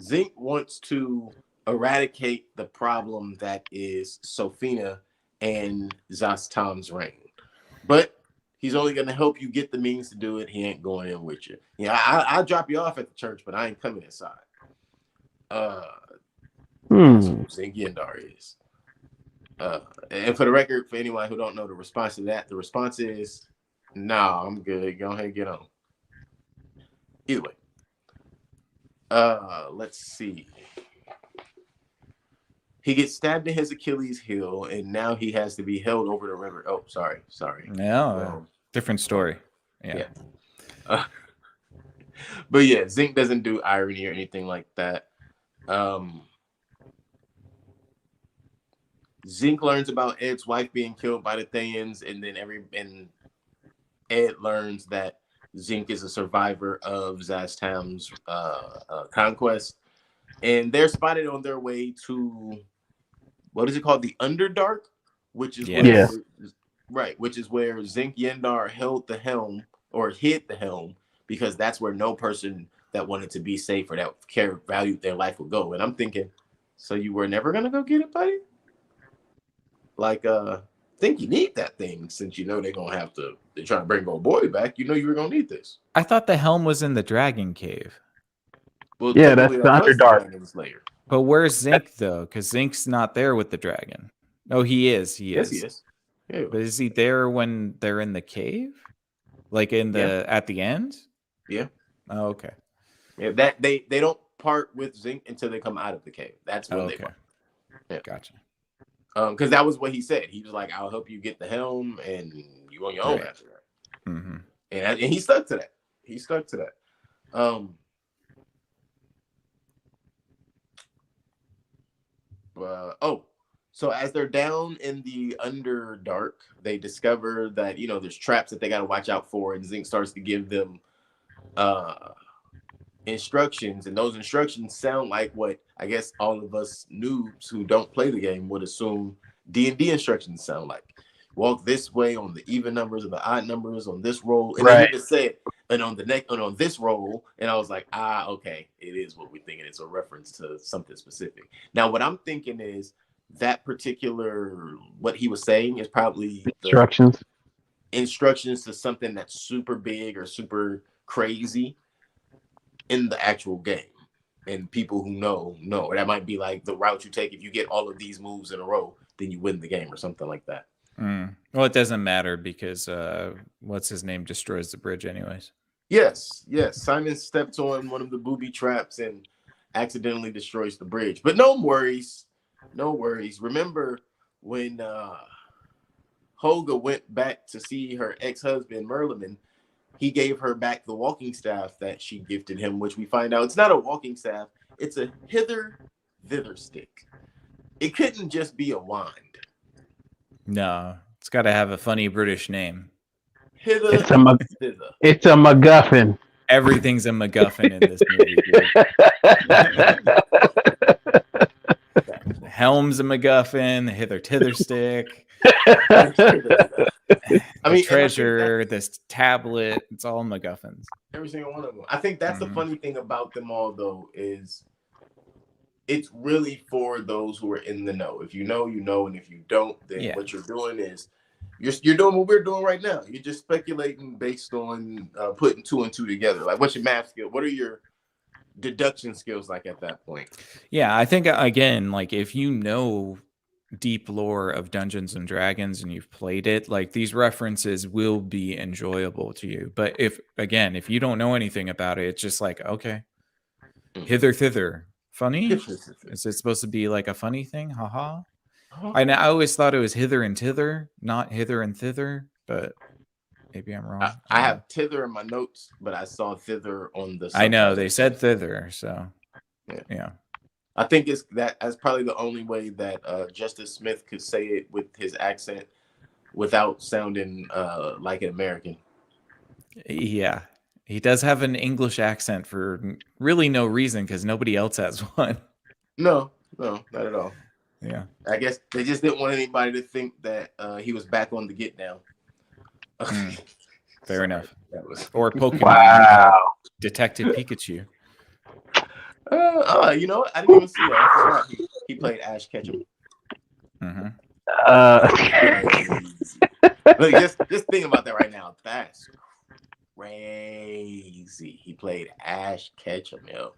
Speaker 1: Zinc wants to eradicate the problem that is Sophina and Zastam's reign. But he's only going to help you get the means to do it. He ain't going in with you. Yeah, I'll drop you off at the church, but I ain't coming inside. That's who Zinc Yendar is. And for the record, for anyone who don't know the response to that, the response is, nah, I'm good. Go ahead and get on. Either way. Let's see. He gets stabbed in his Achilles heel, and now he has to be held over the river. Oh, sorry.
Speaker 2: No, different story. Yeah.
Speaker 1: But yeah, Zinc doesn't do irony or anything like that. Zinc learns about Ed's wife being killed by the Thayans, and then Ed learns that Zinc is a survivor of Zastam's conquest, and they're spotted on their way to what is it called, the Underdark, which is Right, which is where Zinc Yendar held the helm or hid the helm because that's where no person that wanted to be safe or that valued their life would go. And I'm thinking, so you were never gonna go get it, buddy? Like, think you need that thing since you know they're trying to bring old boy back. You know you were gonna need this.
Speaker 2: I thought the helm was in the dragon cave.
Speaker 1: Well,
Speaker 3: Yeah, that's
Speaker 1: technically
Speaker 3: the
Speaker 1: that was the
Speaker 3: Underdark.
Speaker 1: dragon's lair.
Speaker 2: But where's Zinc though? Because Zinc's not there with the dragon. Oh, he is. He
Speaker 1: Yes,
Speaker 2: is.
Speaker 1: he is. Yeah,
Speaker 2: But is he there when they're in the cave? Like at the end?
Speaker 1: yeah.
Speaker 2: Oh, okay.
Speaker 1: Yeah, that they don't part with Zinc until they come out of the cave. That's when they
Speaker 2: Okay.
Speaker 1: part. Yeah.
Speaker 2: Gotcha.
Speaker 1: Because that was what he said. He was like, "I'll help you get the helm, and you on your own after that."
Speaker 2: Mm-hmm.
Speaker 1: And he stuck to that. He stuck to that. So as they're down in the Underdark, they discover that there's traps that they got to watch out for, and Zinc starts to give them instructions, and those instructions sound like what I guess all of us noobs who don't play the game would assume D&D instructions sound like. Walk this way on the even numbers or the odd numbers on this roll, and then he just said, and on the neck and on this roll, and I was like, okay, it is what we're thinking. It's a reference to something specific. Now, what I'm thinking is that particular what he was saying is probably the instructions to something that's super big or super crazy in the actual game, and people who know, or that might be like the route you take. If you get all of these moves in a row, then you win the game or something like that.
Speaker 2: Well, it doesn't matter because what's his name destroys the bridge anyways.
Speaker 1: Yes. Simon steps on one of the booby traps and accidentally destroys the bridge. But no worries. Remember when Holga went back to see her ex-husband Merliman, he gave her back the walking staff that she gifted him, which we find out it's not a walking staff, it's a hither-thither stick. It couldn't just be a wand.
Speaker 2: No, it's got to have a funny British name.
Speaker 3: It's a MacGuffin.
Speaker 2: Everything's a MacGuffin in this movie, dude. Helm's a MacGuffin, the hither-tither stick. I mean, treasure, this tablet, it's all MacGuffins.
Speaker 1: Every single one of them. I think that's the funny thing about them all, though, is it's really for those who are in the know. If you know, you know, and if you don't, then what you're doing is you're doing what we're doing right now. You're just speculating based on putting two and two together. Like, what's your math skill? What are your deduction skills like at that point?
Speaker 2: Yeah, I think, again, like if you know deep lore of Dungeons and Dragons and you've played it, like these references will be enjoyable to you. But if you don't know anything about it, it's just like, okay, hither thither, funny. Is it supposed to be like a funny thing? Haha. I always thought it was hither and thither, not hither and thither, but maybe I'm wrong.
Speaker 1: I have tither in my notes, but I saw thither on the.
Speaker 2: I know they said thither, so yeah.
Speaker 1: I think that's probably the only way that Justice Smith could say it with his accent without sounding like an American.
Speaker 2: Yeah, he does have an English accent for really no reason because nobody else has one.
Speaker 1: No, not at all.
Speaker 2: Yeah,
Speaker 1: I guess they just didn't want anybody to think that he was back on the get down.
Speaker 2: Fair enough. Or Pokemon.
Speaker 3: Wow.
Speaker 2: Detective Pikachu.
Speaker 1: You know what? I didn't even see that. He played Ash Ketchum. Look, just think about that right now. That's crazy. He played Ash Ketchum, yo.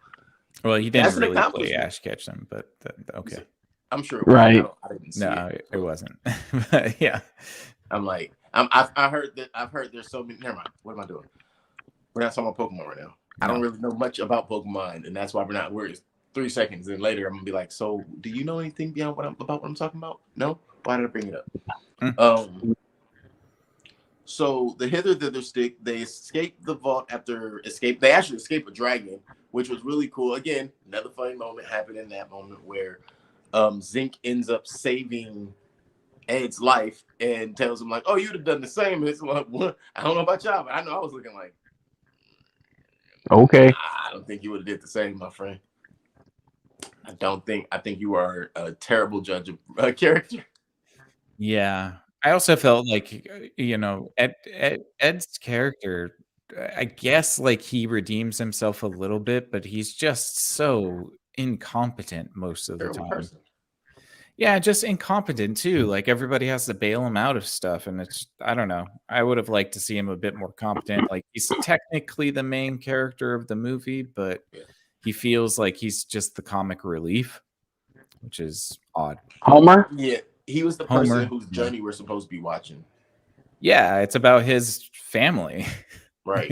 Speaker 2: Well, he didn't really play Ash Ketchum, but okay.
Speaker 1: I'm sure.
Speaker 3: Right.
Speaker 1: I didn't see
Speaker 2: it wasn't. But yeah.
Speaker 1: I'm like, I've heard there's so many. Never mind. What am I doing? We're not talking about Pokemon right now. I don't really know much about Pokemon, and that's why we're 3 seconds, and later I'm gonna be like, so do you know anything beyond what I'm talking about? No? Why did I bring it up? So the hither-thither stick, they escape the vault they actually escape a dragon, which was really cool. Again, another funny moment happened in that moment where Zinc ends up saving Ed's life and tells him like, oh, you'd have done the same. And it's like, what? I don't know about y'all, but I know I was looking like,
Speaker 3: okay.
Speaker 1: I don't think you would have did the same, my friend. I think you are a terrible judge of character.
Speaker 2: Yeah. I also felt like, Ed's character, I guess, like, he redeems himself a little bit, but he's just so incompetent most of the
Speaker 1: Terrible
Speaker 2: time.
Speaker 1: person.
Speaker 2: Yeah, just incompetent too. Like, everybody has to bail him out of stuff, and it's I don't know. I would have liked to see him a bit more competent. Like, he's technically the main character of the movie, but
Speaker 1: Yeah.
Speaker 2: he feels like he's just the comic relief, which is odd.
Speaker 3: Homer.
Speaker 1: Yeah, he was the person
Speaker 2: Homer,
Speaker 1: whose
Speaker 2: yeah.
Speaker 1: journey we're supposed to be watching.
Speaker 2: Yeah, it's about his family.
Speaker 1: Right.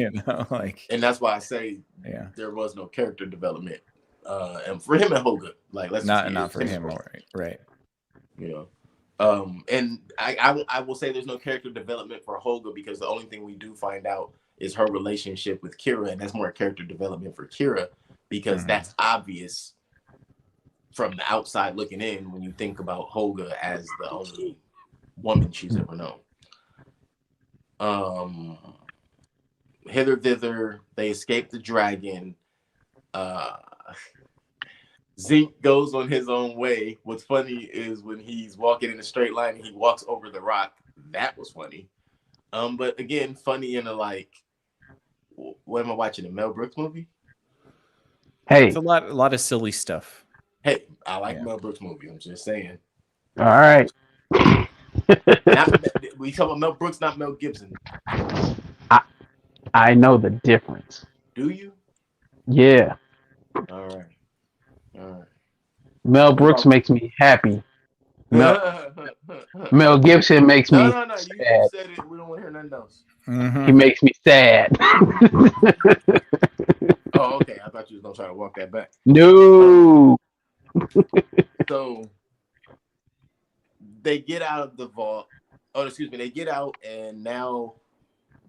Speaker 2: Like,
Speaker 1: And that's why I say
Speaker 2: yeah,
Speaker 1: there was no character development. And for him and Hoga, like let's just
Speaker 2: not for him, right?
Speaker 1: you know. And I will say there's no character development for Hoga because the only thing we do find out is her relationship with Kira, and that's more character development for Kira because that's obvious from the outside looking in when you think about Hoga as the only woman she's ever known. Hither thither, they escape the dragon. Zeke goes on his own way. What's funny is when he's walking in a straight line and he walks over the rock. That was funny. But again, funny in a like, what am I watching? A Mel Brooks movie?
Speaker 3: Hey,
Speaker 2: It's a lot of silly stuff.
Speaker 1: Hey, I like Mel Brooks movie. I'm just saying.
Speaker 3: all right.
Speaker 1: We talk about Mel Brooks, not Mel Gibson.
Speaker 3: I know the difference.
Speaker 1: Do you?
Speaker 3: Yeah.
Speaker 1: All right.
Speaker 3: Mel Brooks makes me happy. Mel Gibson makes me
Speaker 1: No.
Speaker 3: sad.
Speaker 1: You said it. We don't want to hear nothing else.
Speaker 3: He makes me sad.
Speaker 1: Oh, okay. I thought you was gonna try to walk that back.
Speaker 3: No.
Speaker 1: So they get out of the vault. Oh, excuse me. They get out, and now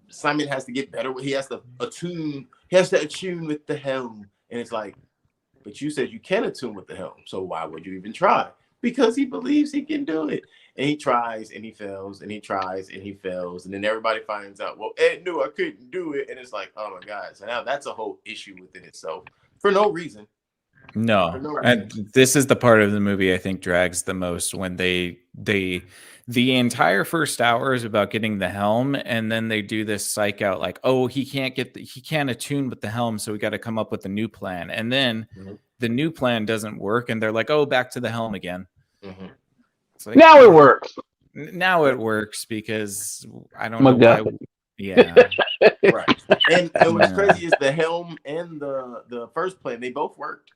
Speaker 1: Simon has to get better. He has to attune. He has to attune with the helm, and it's like, but you said you can attune with the helm, so why would you even try? Because he believes he can do it, and he tries, and he fails, and he tries, and he fails, and then everybody finds out. Well, Ed knew I couldn't do it, and it's like, oh my god! So now that's a whole issue within itself for no reason.
Speaker 2: No, and this is the part of the movie I think drags the most when the entire first hour is about getting the helm, and then they do this psych out like, oh, he can't attune with the helm, so we got to come up with a new plan, and then the new plan doesn't work, and they're like, oh, back to the helm again.
Speaker 3: It's like, now it works.
Speaker 2: Now it works because I don't know why. Yeah,
Speaker 1: right. And what's crazy is the helm and the first plan, they both worked.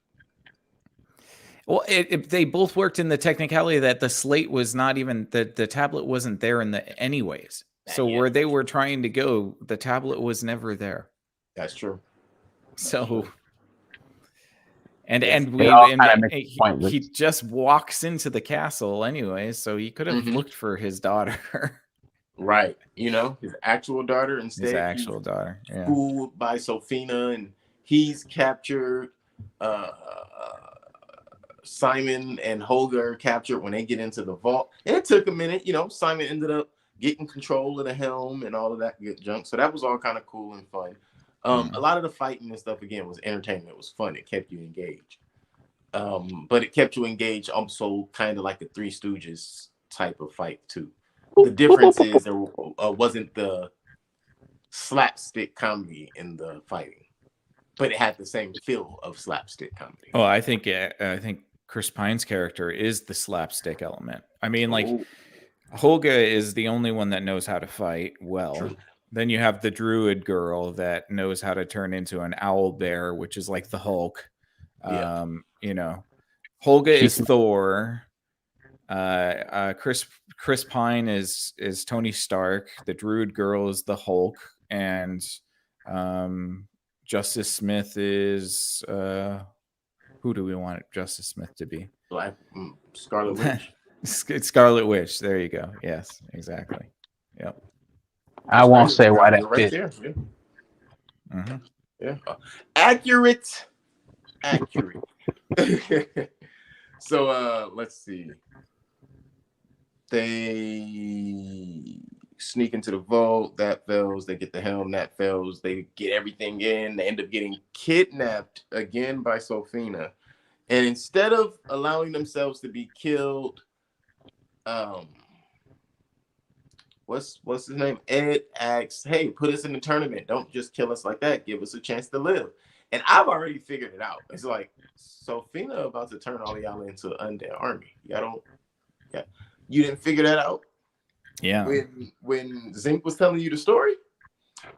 Speaker 2: Well, they both worked in the technicality that the slate was not even the tablet wasn't there in the anyways. So where they were trying to go, the tablet was never there.
Speaker 1: That's true.
Speaker 2: So, and he just walks into the castle anyway, so he could have looked for his daughter.
Speaker 1: Right. His actual daughter instead.
Speaker 2: His actual daughter. Yeah.
Speaker 1: Fooled by Sophina, and he's captured. Simon and Hoga are captured when they get into the vault. And it took a minute. Simon ended up getting control of the helm and all of that good junk. So that was all kind of cool and fun. A lot of the fighting and stuff, again, was entertaining. It was fun. It kept you engaged. But it kept you engaged also kind of like a Three Stooges type of fight, too. The difference is there wasn't the slapstick comedy in the fighting, but it had the same feel of slapstick comedy.
Speaker 2: Oh, I think Chris Pine's character is the slapstick element. I mean, like, Holga is the only one that knows how to fight well. True. Then you have the druid girl that knows how to turn into an owl bear, which is like the Hulk.
Speaker 1: Yeah.
Speaker 2: Holga is Thor. Chris Pine is Tony Stark. The druid girl is the Hulk, and Justice Smith is who do we want Justice Smith to be?
Speaker 1: Scarlet Witch.
Speaker 2: Scarlet Witch. There you go. Yes, exactly. Yep.
Speaker 3: I won't say why that
Speaker 1: right there. Yeah. Accurate. So let's see. They sneak into the vault. That fails. They get the helm. That fails. They get everything in. They end up getting kidnapped again by Sophina. And instead of allowing themselves to be killed, what's his name? Ed asks, "Hey, put us in the tournament. Don't just kill us like that. Give us a chance to live." And I've already figured it out. It's like Sophina about to turn all y'all into an undead army. Y'all don't. Yeah, you didn't figure that out.
Speaker 2: Yeah.
Speaker 1: When Zink was telling you the story.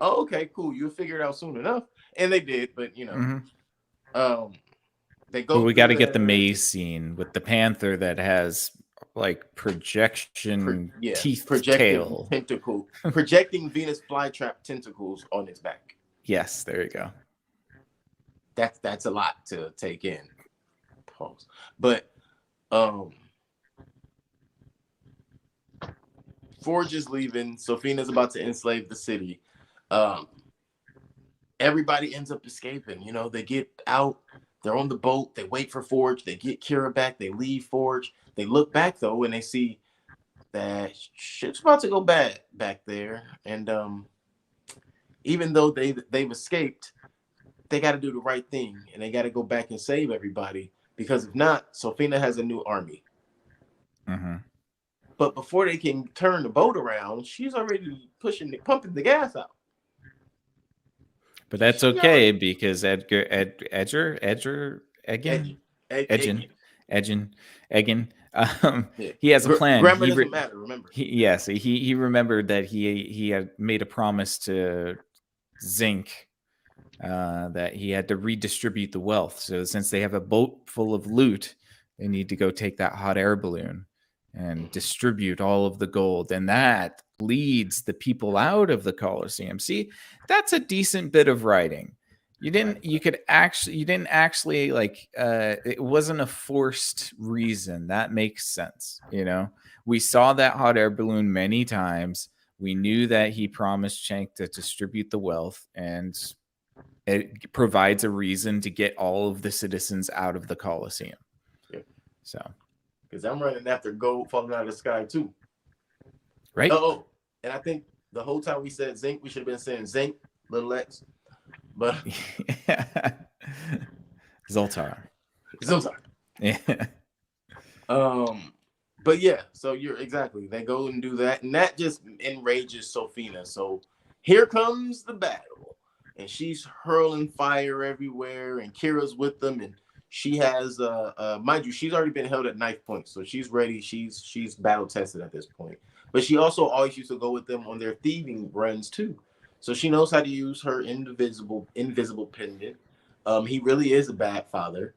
Speaker 1: Oh, okay, cool. You'll figure it out soon enough, and they did. But they go.
Speaker 2: But we
Speaker 1: through
Speaker 2: got to get the maze scene with the panther that has like projection teeth tail.
Speaker 1: Projecting Venus flytrap tentacles on its back.
Speaker 2: Yes, there you go.
Speaker 1: That's a lot to take in. Pause. But Forge is leaving. Sophina's about to enslave the city. Everybody ends up escaping. You know, they get out. They're on the boat. They wait for Forge. They get Kira back. They leave Forge. They look back though, and they see that shit's about to go bad back there. And even though they've escaped, they got to do the right thing, and they got to go back and save everybody. Because if not, Sophina has a new army.
Speaker 2: Mm-hmm.
Speaker 1: But before they can turn the boat around, she's already pumping the gas out.
Speaker 2: But that's okay because Eggin, he has a plan.
Speaker 1: Grammar doesn't matter, remember.
Speaker 2: He remembered that he had made a promise to Zink that he had to redistribute the wealth. So since they have a boat full of loot, they need to go take that hot air balloon and distribute all of the gold. And that leads the people out of the Colosseum. See, that's a decent bit of writing. You didn't actually like, it wasn't a forced reason. That makes sense. You know, we saw that hot air balloon many times. We knew that he promised Shank to distribute the wealth, and it provides a reason to get all of the citizens out of the Colosseum.
Speaker 1: Yeah.
Speaker 2: So,
Speaker 1: because I'm running after gold falling out of the sky too.
Speaker 2: Right.
Speaker 1: Oh, and I think the whole time we said Zink, we should have been saying Zink, little X. But
Speaker 2: Zoltar.
Speaker 1: Yeah. But yeah, so you're exactly. They go and do that, and that just enrages Sophina. So here comes the battle, and she's hurling fire everywhere, and Kira's with them, and she has mind you, she's already been held at knife point, so she's ready. She's battle tested at this point. But she also always used to go with them on their thieving runs too. So she knows how to use her invisible pendant. He really is a bad father.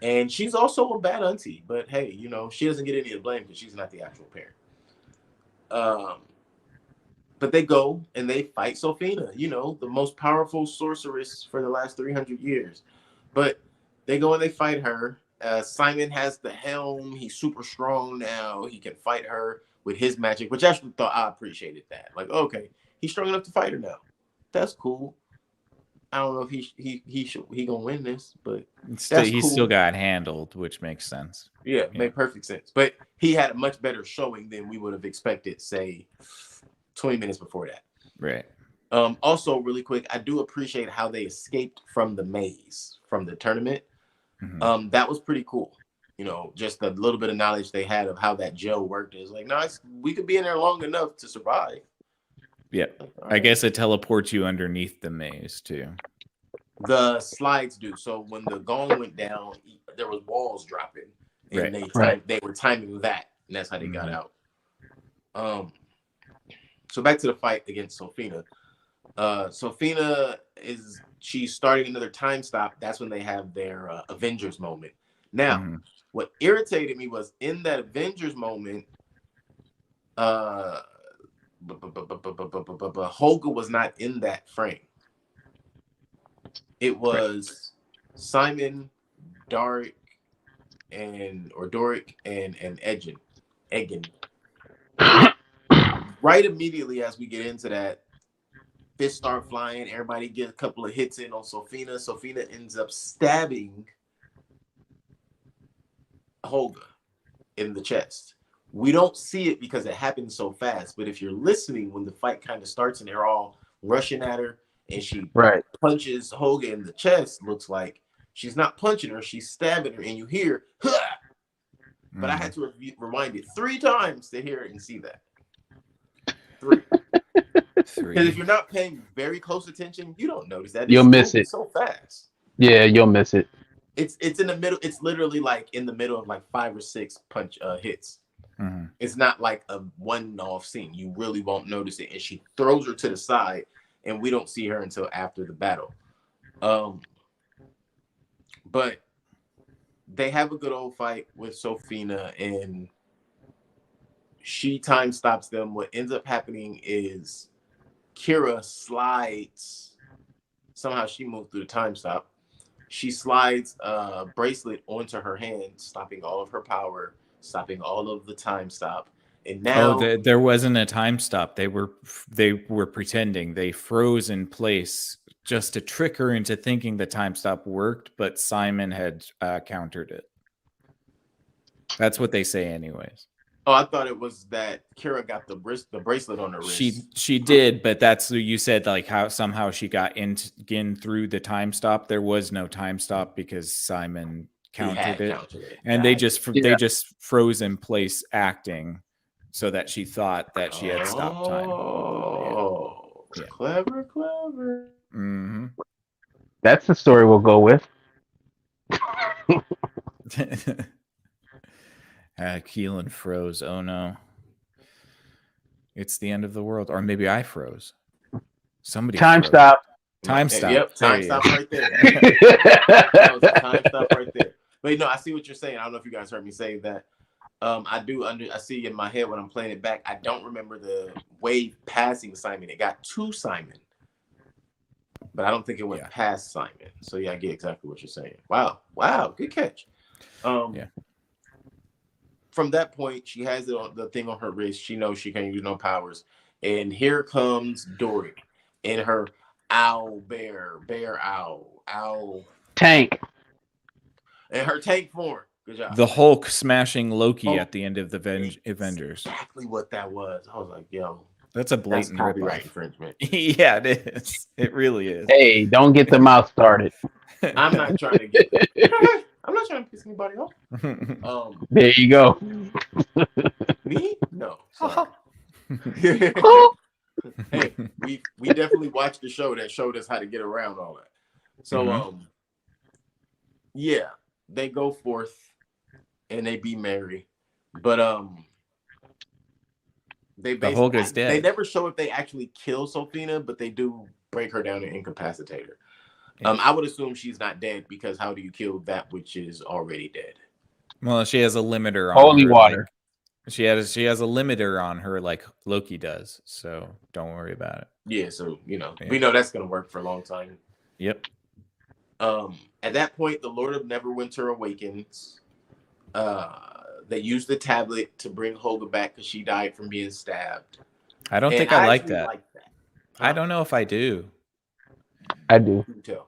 Speaker 1: And she's also a bad auntie. But hey, you know, she doesn't get any of the blame because she's not the actual parent. But they go and they fight Sophina, you know, the most powerful sorceress for the last 300 years. But they go and they fight her. Simon has the helm. He's super strong now. He can fight her with his magic, which I actually thought I appreciated that. Like, okay, he's strong enough to fight her now. That's cool. I don't know if he gonna win this, but
Speaker 2: he still got handled, which makes sense.
Speaker 1: Yeah, made perfect sense. But he had a much better showing than we would have expected, say, 20 minutes before that.
Speaker 2: Right.
Speaker 1: Also, really quick, I do appreciate how they escaped from the maze from the tournament. Mm-hmm. That was pretty cool. You know, just a little bit of knowledge they had of how that gel worked. Is like, no, we could be in there long enough to survive.
Speaker 2: Yeah, I guess it teleports you underneath the maze too.
Speaker 1: The slides do. So when the gong went down, there was walls dropping, and they were timing that, and that's how they got out. So back to the fight against Sophina. Sophina she's starting another time stop. That's when they have their Avengers moment. Now, what irritated me was in that Avengers moment, Holga was not in that frame. It was Simon, Doric, and Eggin. Right immediately as we get into that, fists start flying. Everybody get a couple of hits in on Sophina. Sophina ends up stabbing Holga in the chest. We don't see it because it happens so fast. But if you're listening when the fight kind of starts and they're all rushing at her and she punches Holga in the chest, looks like she's not punching her, she's stabbing her, and you hear, huh! But I had to rewind it 3 times to hear it and see that. 3. Because
Speaker 2: 3.
Speaker 1: if you're not paying very close attention, you don't notice that.
Speaker 3: You'll
Speaker 1: It's
Speaker 3: miss
Speaker 1: moving
Speaker 3: it.
Speaker 1: so fast.
Speaker 3: Yeah, you'll miss it.
Speaker 1: It's in the middle. It's literally like in the middle of like 5 or 6 punch hits.
Speaker 2: Mm-hmm.
Speaker 1: It's not like a one-off scene. You really won't notice it. And she throws her to the side, and we don't see her until after the battle. But they have a good old fight with Sophina, and she time stops them. What ends up happening is Kira slides. Somehow she moved through the time stop. She slides a bracelet onto her hand, stopping all of her power, stopping all of the time stop. And now,
Speaker 2: there wasn't a time stop. They were pretending. They froze in place just to trick her into thinking the time stop worked, but Simon had countered it. That's what they say, anyways.
Speaker 1: oh, I thought it was that Kira got the bracelet on her wrist.
Speaker 2: She did, but that's what you said, like how somehow she got in through the time stop. There was no time stop because Simon countered it. And they just froze in place acting so that she thought that she had stopped time.
Speaker 1: Oh, yeah. Clever.
Speaker 2: Mm-hmm.
Speaker 3: That's the story we'll go with.
Speaker 2: Keelan froze. Oh no. It's the end of the world. Or maybe I froze. Somebody
Speaker 3: Time
Speaker 2: froze.
Speaker 3: stop.
Speaker 2: Time stop.
Speaker 1: Yep, time
Speaker 2: There
Speaker 1: stop
Speaker 2: you
Speaker 1: right there. That was a time stop right there. But no, I see what you're saying. I don't know if you guys heard me say that. I see in my head when I'm playing it back. I don't remember the wave passing Simon. It got to Simon, but I don't think it went past Simon. So yeah, I get exactly what you're saying. Wow, good catch.
Speaker 2: Yeah.
Speaker 1: From that point, she has the thing on her wrist. She knows she can't use no powers, and here comes Dory in her bear owl
Speaker 3: tank,
Speaker 1: and her tank form. Good job.
Speaker 2: The Hulk smashing Loki at the end of the Avengers.
Speaker 1: Exactly what that was. I was like, yo,
Speaker 2: that's a blatant
Speaker 1: copyright infringement.
Speaker 2: Yeah, it is. It really is.
Speaker 3: Hey, don't get the mouth started.
Speaker 1: I'm not trying to get I'm not trying to piss anybody off.
Speaker 3: There you go.
Speaker 1: Me? No. Sorry. Hey, we definitely watched the show that showed us how to get around all that. So yeah, they go forth and they be merry. But the Hulk is dead. They never show if they actually kill Sophina, but they do break her down and incapacitate her. I would assume she's not dead because how do you kill that which is already dead?
Speaker 2: Well, she has a limiter on
Speaker 3: holy
Speaker 2: her,
Speaker 3: water.
Speaker 2: Like, she has a limiter on her like Loki does, so don't worry about it.
Speaker 1: Yeah, so we know that's gonna work for a long time.
Speaker 2: Yep.
Speaker 1: At that point, the Lord of Neverwinter awakens. They use the tablet to bring Holga back because she died from being stabbed.
Speaker 2: I don't think I like that. I don't know if I do.
Speaker 3: I do.
Speaker 1: You can tell.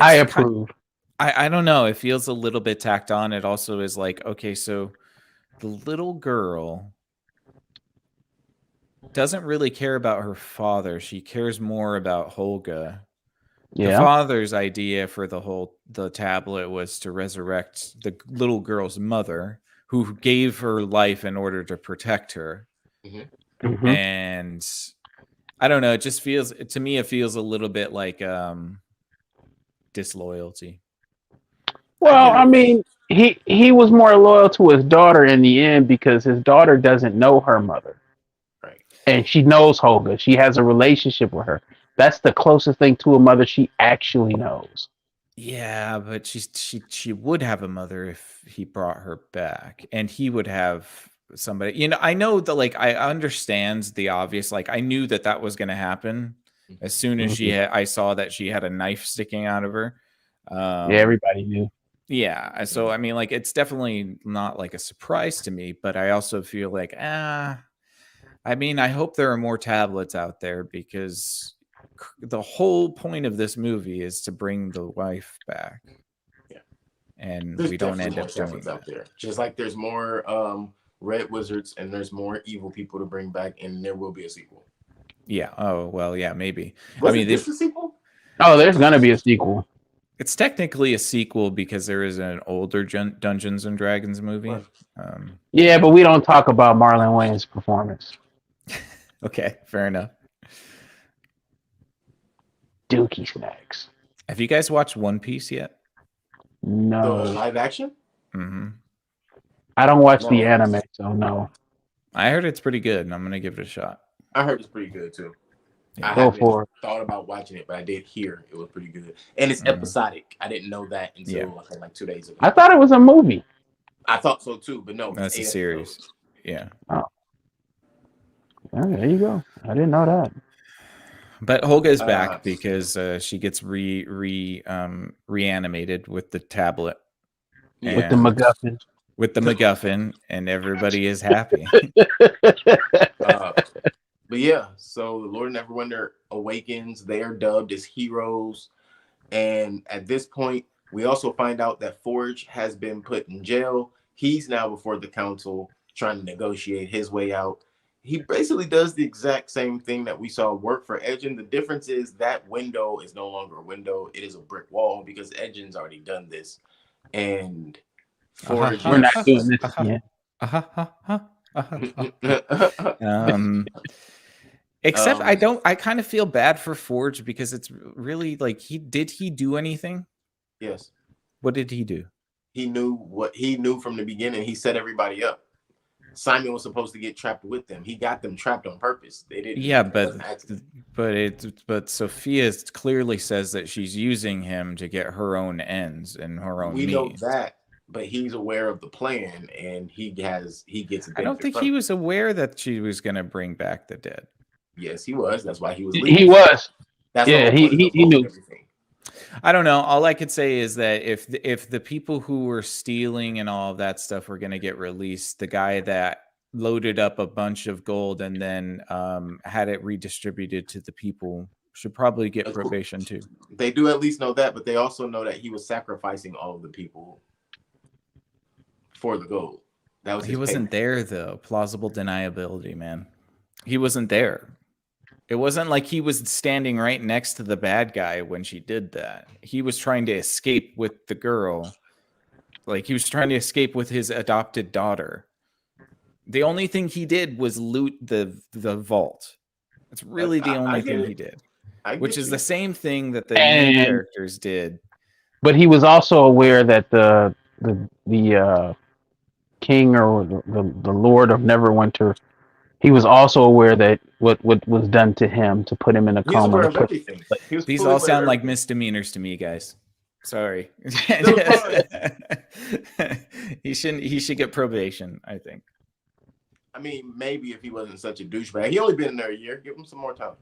Speaker 3: I approve.
Speaker 2: I don't know. It feels a little bit tacked on. It also is like, okay, so the little girl doesn't really care about her father. She cares more about Holga. Yeah. The father's idea for the tablet was to resurrect the little girl's mother, who gave her life in order to protect her.
Speaker 3: Mm-hmm.
Speaker 2: And I don't know. It just feels to me. It feels a little bit like disloyalty.
Speaker 3: Well, I mean, he was more loyal to his daughter in the end because his daughter doesn't know her mother,
Speaker 1: right?
Speaker 3: And she knows Holga. She has a relationship with her. That's the closest thing to a mother she actually knows.
Speaker 2: Yeah, but she would have a mother if he brought her back, and he would have somebody. I know that, like, I understand the obvious. Like, I knew that was going to happen as soon as I saw that she had a knife sticking out of her.
Speaker 3: Yeah, everybody knew.
Speaker 2: Yeah, so I mean, like, it's definitely not like a surprise to me, but I also feel like, I mean, I hope there are more tablets out there because the whole point of this movie is to bring the wife back.
Speaker 1: Yeah,
Speaker 2: and
Speaker 1: there's
Speaker 2: we don't end up doing
Speaker 1: out there. Just like there's more red wizards and there's more evil people to bring back, and there will be a sequel.
Speaker 2: Yeah. Oh well. Yeah. Maybe.
Speaker 1: Was this a sequel?
Speaker 3: Oh, there's gonna be a sequel.
Speaker 2: It's technically a sequel because there is an older Dungeons and Dragons movie.
Speaker 1: Right.
Speaker 3: Yeah, but we don't talk about Marlon Wayans' performance.
Speaker 2: Okay, fair enough.
Speaker 3: Dookie snacks.
Speaker 2: Have you guys watched One Piece yet?
Speaker 1: The
Speaker 3: No,
Speaker 1: live action?
Speaker 2: Mm-hmm.
Speaker 3: I don't watch the
Speaker 1: No.
Speaker 3: anime, so no.
Speaker 2: I heard it's pretty good, and I'm gonna give it a shot.
Speaker 1: I heard it's pretty good too.
Speaker 2: Yeah.
Speaker 1: I
Speaker 3: Go
Speaker 1: haven't
Speaker 3: for it.
Speaker 1: thought about watching it, but I did hear it was pretty good. And it's
Speaker 2: Mhm.
Speaker 1: episodic. I didn't know that until
Speaker 2: Yeah.
Speaker 1: I think like 2 days ago.
Speaker 3: I thought it was a movie.
Speaker 1: I thought so too, but no,
Speaker 2: That's a
Speaker 1: 8
Speaker 2: series.
Speaker 1: episodes.
Speaker 2: Yeah.
Speaker 3: Oh, there you go. I didn't know that.
Speaker 2: But Holga's back because she gets reanimated with the tablet.
Speaker 1: Yeah.
Speaker 3: With the
Speaker 2: And-
Speaker 3: MacGuffin.
Speaker 2: With the MacGuffin, and everybody is happy.
Speaker 1: But yeah, so the Lord and Everwonder awakens. They are dubbed as heroes. And at this point, we also find out that Forge has been put in jail. He's now before the council trying to negotiate his way out. He basically does the exact same thing that we saw work for Edgin. The difference is that window is no longer a window. It is a brick wall because Edgin's already done this. And Forge...
Speaker 3: We're not doing this again.
Speaker 2: Except I kind of feel bad for Forge because it's really like did he do anything?
Speaker 1: Yes.
Speaker 2: What did he do?
Speaker 1: He knew what he knew from the beginning. He set everybody up. Simon was supposed to get trapped with them. He got them trapped on purpose. They didn't.
Speaker 2: Yeah, but Sophia clearly says that she's using him to get her own ends and her own
Speaker 1: We
Speaker 2: means.
Speaker 1: know that, but he's aware of the plan, and he gets.
Speaker 2: I don't think he was aware that she was going to bring back the dead.
Speaker 1: Yes, he was. That's why he was leaving.
Speaker 3: He was.
Speaker 1: That's
Speaker 3: Yeah, he knew.
Speaker 1: Everything.
Speaker 2: I don't know. All I could say is that if the people who were stealing and all of that stuff were going to get released, the guy that loaded up a bunch of gold and then had it redistributed to the people should probably get probation too.
Speaker 1: They do at least know that, but they also know that he was sacrificing all of the people for the gold. That was
Speaker 2: he wasn't there though. Plausible deniability, man. He wasn't there. It wasn't like he was standing right next to the bad guy when she did that. He was trying to escape with the girl. Like he was trying to escape with his adopted daughter. The only thing he did was loot the vault. That's really the only thing he did. Which is the same thing that the main characters did.
Speaker 3: But he was also aware that the king or the Lord of Neverwinter, he was also aware that what was done to him to put him in a coma.
Speaker 2: These all sound like misdemeanors to me, guys. Sorry. He should get probation, I think.
Speaker 1: I mean, maybe if he wasn't such a douchebag. He only been in there a year. Give him some more time.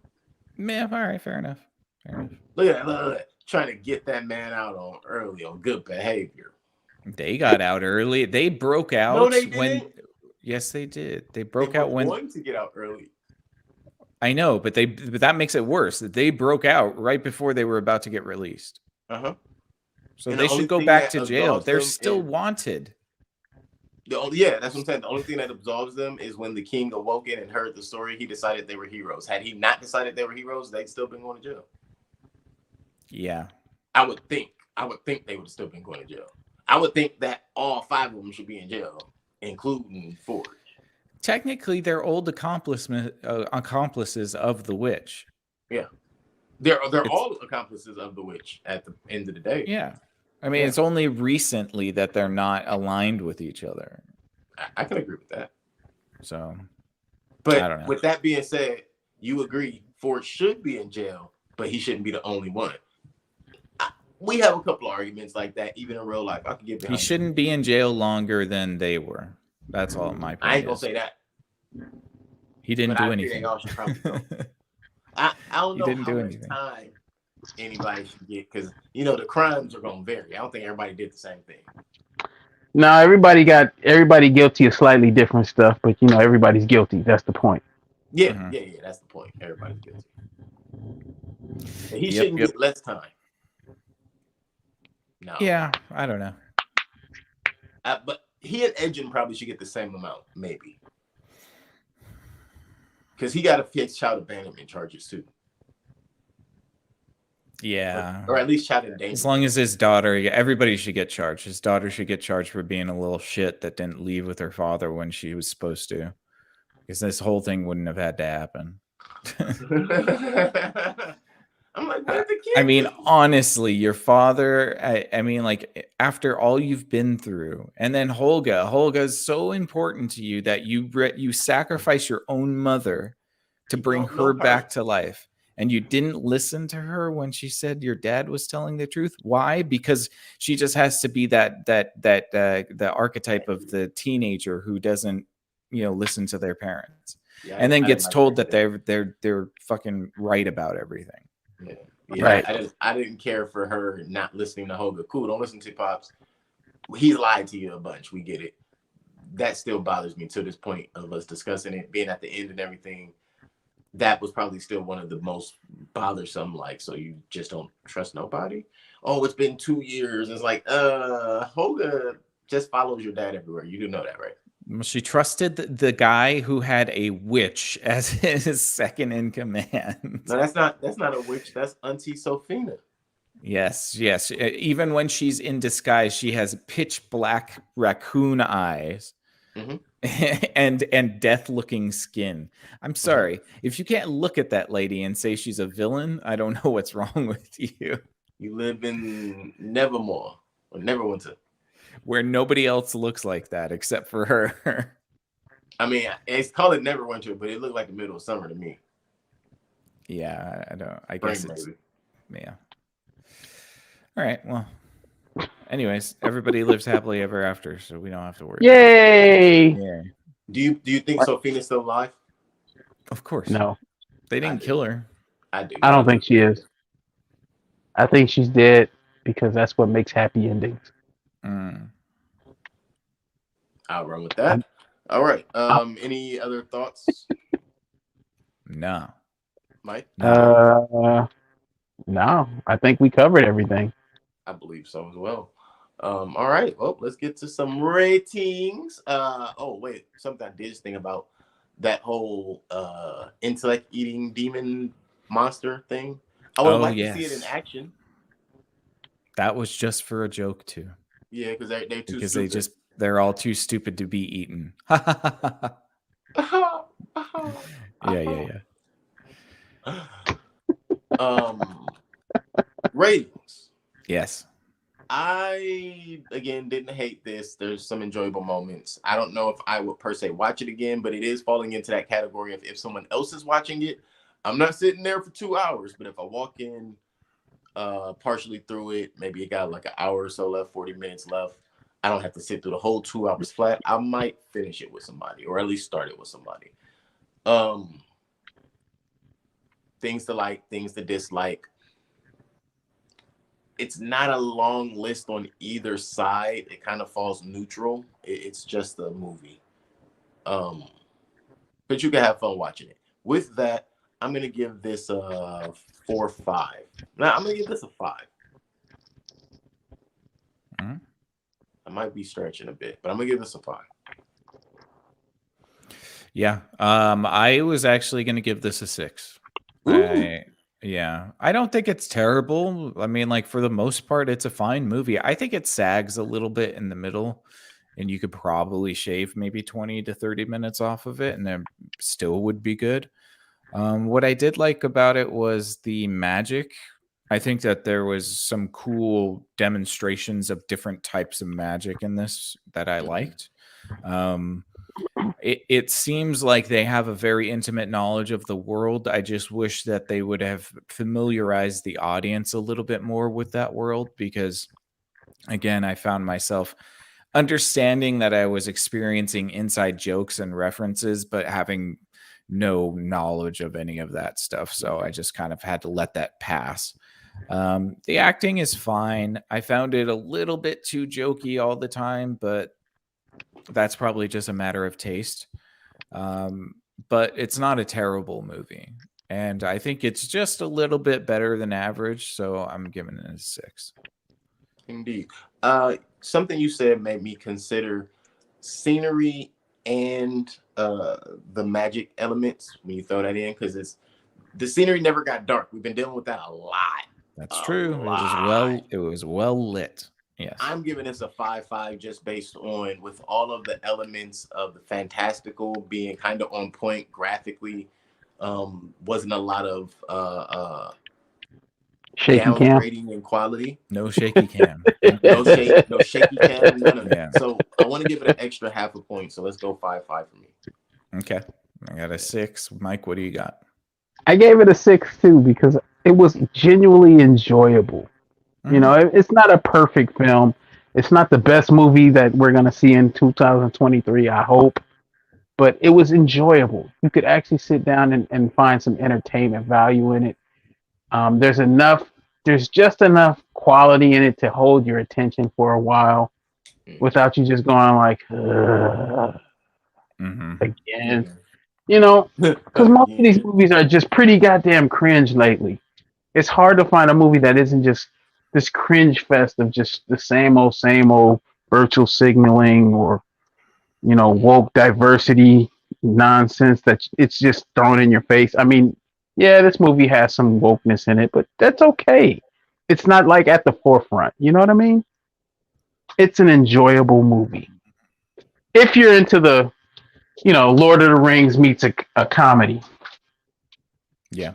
Speaker 2: Yeah, all right, fair enough.
Speaker 1: Look at that. Trying to get that man out on good behavior.
Speaker 2: They got out early. They broke out
Speaker 1: no, they didn't.
Speaker 2: Yes, they did. They broke out when
Speaker 1: going to get out early.
Speaker 2: I know, but that makes it worse. They broke out right before they were about to get released.
Speaker 1: So
Speaker 2: they should go back to jail. They're still wanted.
Speaker 1: Yeah, that's what I'm saying. The only thing that absolves them is when the king awoke and heard the story, he decided they were heroes. Had he not decided they were heroes, they'd still been going to jail.
Speaker 2: Yeah.
Speaker 1: I would think they would have still been going to jail. I would think that all 5 of them should be in jail, including Forge.
Speaker 2: Technically, they're old accomplices of the witch.
Speaker 1: Yeah. They're all accomplices of the witch at the end of the day.
Speaker 2: Yeah. I mean, it's only recently that they're not aligned with each other.
Speaker 1: I can agree with that.
Speaker 2: So,
Speaker 1: but
Speaker 2: I don't know.
Speaker 1: With that being said, you agree Forge should be in jail, but he shouldn't be the only one. We have a couple of arguments like that, even in real life. I can get behind.
Speaker 2: He shouldn't be in jail longer than they were. That's all my point.
Speaker 1: I ain't gonna say that.
Speaker 2: He didn't do anything.
Speaker 1: I don't know how much time anybody should get because the crimes are gonna vary. I don't think everybody did the same thing.
Speaker 3: No, everybody guilty of slightly different stuff, but everybody's guilty. That's the point.
Speaker 1: Yeah, yeah, that's the point. Everybody's guilty. And he shouldn't get less time. No.
Speaker 2: Yeah, I don't know.
Speaker 1: But he and Edgin probably should get the same amount, maybe. Because he got to face child abandonment charges too.
Speaker 2: Yeah.
Speaker 1: or at least child
Speaker 2: As
Speaker 1: endangerment.
Speaker 2: long as his daughter, everybody should get charged. His daughter should get charged for being a little shit that didn't leave with her father when she was supposed to. Because this whole thing wouldn't have had to happen.
Speaker 1: I'm like, what did the
Speaker 2: I
Speaker 1: kid
Speaker 2: mean,
Speaker 1: do?
Speaker 2: honestly, your father, I mean, like, after all you've been through, and then Holga's so important to you that you sacrifice your own mother to
Speaker 1: You
Speaker 2: bring
Speaker 1: don't know
Speaker 2: her
Speaker 1: her.
Speaker 2: back to life. And you didn't listen to her when she said your dad was telling the truth. Why? Because she just has to be the archetype of the teenager who doesn't, listen to their parents,
Speaker 1: Yeah,
Speaker 2: and then
Speaker 1: I didn't
Speaker 2: gets
Speaker 1: like
Speaker 2: told
Speaker 1: that.
Speaker 2: that they're fucking right about everything.
Speaker 1: Yeah, yeah.
Speaker 3: Right.
Speaker 1: I didn't care for her not listening to Holga. Cool, don't listen to Pops. He's lied to you a bunch. We get it. That still bothers me to this point of us discussing it, being at the end and everything. That was probably still one of the most bothersome. Like, so you just don't trust nobody? Oh, it's been 2 years. It's like, Holga just follows your dad everywhere. You do know that, right?
Speaker 2: Well, she trusted the guy who had a witch as his second in command.
Speaker 1: No, that's not a witch. That's Auntie Sophina.
Speaker 2: Yes. Even when she's in disguise, she has pitch black raccoon eyes.
Speaker 1: Mhm.
Speaker 2: and death-looking skin. I'm sorry. If you can't look at that lady and say she's a villain, I don't know what's wrong with you.
Speaker 1: You live in Nevermore or Neverwinter.
Speaker 2: Where nobody else looks like that except for her.
Speaker 1: I mean, it's called it Neverwinter, but it looked like the middle of summer to me.
Speaker 2: Yeah, I
Speaker 1: Spring,
Speaker 2: guess it's
Speaker 1: maybe.
Speaker 2: yeah. All right. Well, anyways, everybody lives happily ever after, so we don't have to worry.
Speaker 3: Yay!
Speaker 2: Yeah.
Speaker 1: Do you think Sophina's still alive?
Speaker 2: Of course.
Speaker 3: No,
Speaker 2: They didn't kill her.
Speaker 1: I do.
Speaker 3: I don't think she is. I think she's dead because that's what makes happy endings.
Speaker 2: Mm.
Speaker 1: I'll run with that. All right. Any other thoughts,
Speaker 2: No.
Speaker 1: Mike?
Speaker 2: No.
Speaker 3: No, I think we covered everything.
Speaker 1: I believe so as well. All right. Well, let's get to some ratings. Oh wait, something I did just think about that whole intellect eating demon monster thing. I would like to see it in action.
Speaker 2: That was just for a joke too.
Speaker 1: Yeah, because they're too
Speaker 2: Because
Speaker 1: stupid.
Speaker 2: they're all too stupid to be eaten. Yeah.
Speaker 1: Ratings.
Speaker 2: Yes.
Speaker 1: I again didn't hate this. There's some enjoyable moments. I don't know if I would per se watch it again, but it is falling into that category of if someone else is watching it, I'm not sitting there for 2 hours. But if I walk in partially through it, maybe it got like an hour or so left, 40 minutes left. I don't have to sit through the whole 2 hours flat. I might finish it with somebody, or at least start it with somebody. Things to like, things to dislike. It's not a long list on either side. It kind of falls neutral. It's just a movie. But you can have fun watching it. With that, I'm gonna give this a 4-5. Now I'm gonna give this a 5.
Speaker 2: Mm-hmm.
Speaker 1: I might be stretching a bit, but I'm gonna give this a 5.
Speaker 2: Yeah. I was actually gonna give this a 6. Yeah. I don't think it's terrible. I mean, like, for the most part, it's a fine movie. I think it sags a little bit in the middle, and you could probably shave maybe 20 to 30 minutes off of it, and then still would be good. What I did like about it was the magic. I think that there was some cool demonstrations of different types of magic in this that I liked. It seems like they have a very intimate knowledge of the world. I just wish that they would have familiarized the audience a little bit more with that world, because again, I found myself understanding that I was experiencing inside jokes and references, but having no knowledge of any of that stuff. So I just kind of had to let that pass. The acting is fine. I found it a little bit too jokey all the time, but that's probably just a matter of taste. But it's not a terrible movie. And I think it's just a little bit better than average. So I'm giving it a 6.
Speaker 1: Indeed. Something you said made me consider scenery and the magic elements when you throw that in, because the scenery never got dark. We've been dealing with that a lot
Speaker 2: That's
Speaker 1: a
Speaker 2: true.
Speaker 1: lot.
Speaker 2: It was well lit. Yes.
Speaker 1: I'm giving this a 5-5 just based on with all of the elements of the fantastical being kind of on point graphically. Wasn't a lot of
Speaker 3: Shaky cam.
Speaker 1: downgrading in quality.
Speaker 2: No shaky cam.
Speaker 1: No shaky cam, none of
Speaker 2: Yeah.
Speaker 1: that. So I want to give it an extra half a point. So let's go 5-5 for me.
Speaker 2: Okay. I got a 6. Mike, what do you got?
Speaker 3: I gave it a 6 too because it was genuinely enjoyable. You know, it's not a perfect film. It's not the best movie that we're gonna see in 2023. I hope, but it was enjoyable. You could actually sit down and find some entertainment value in it. There's enough. There's just enough quality in it to hold your attention for a while, without you just going like again. You know, because most of these movies are just pretty goddamn cringe lately. It's hard to find a movie that isn't just this cringe fest of just the same old virtual signaling or, you know, woke diversity nonsense that it's just thrown in your face. I mean, yeah, this movie has some wokeness in it, but that's okay. It's not like at the forefront. You know what I mean? It's an enjoyable movie. If you're into the, you know, Lord of the Rings meets a comedy.
Speaker 2: Yeah.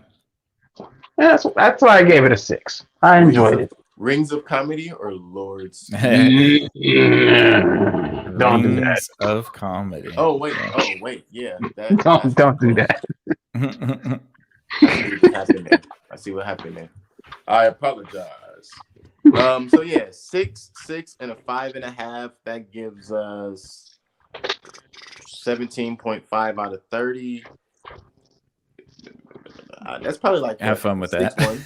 Speaker 3: That's why I gave it a 6. I enjoyed it.
Speaker 1: Rings of comedy or Lords?
Speaker 3: Don't do that.
Speaker 2: Rings of comedy.
Speaker 1: Oh wait, yeah.
Speaker 3: Don't do that.
Speaker 1: I see what happened there. I apologize. So yeah, 6, and a 5.5. That gives us 17.5 out of 30. That's probably like
Speaker 2: have fun with
Speaker 1: 6,
Speaker 2: that.
Speaker 1: 1,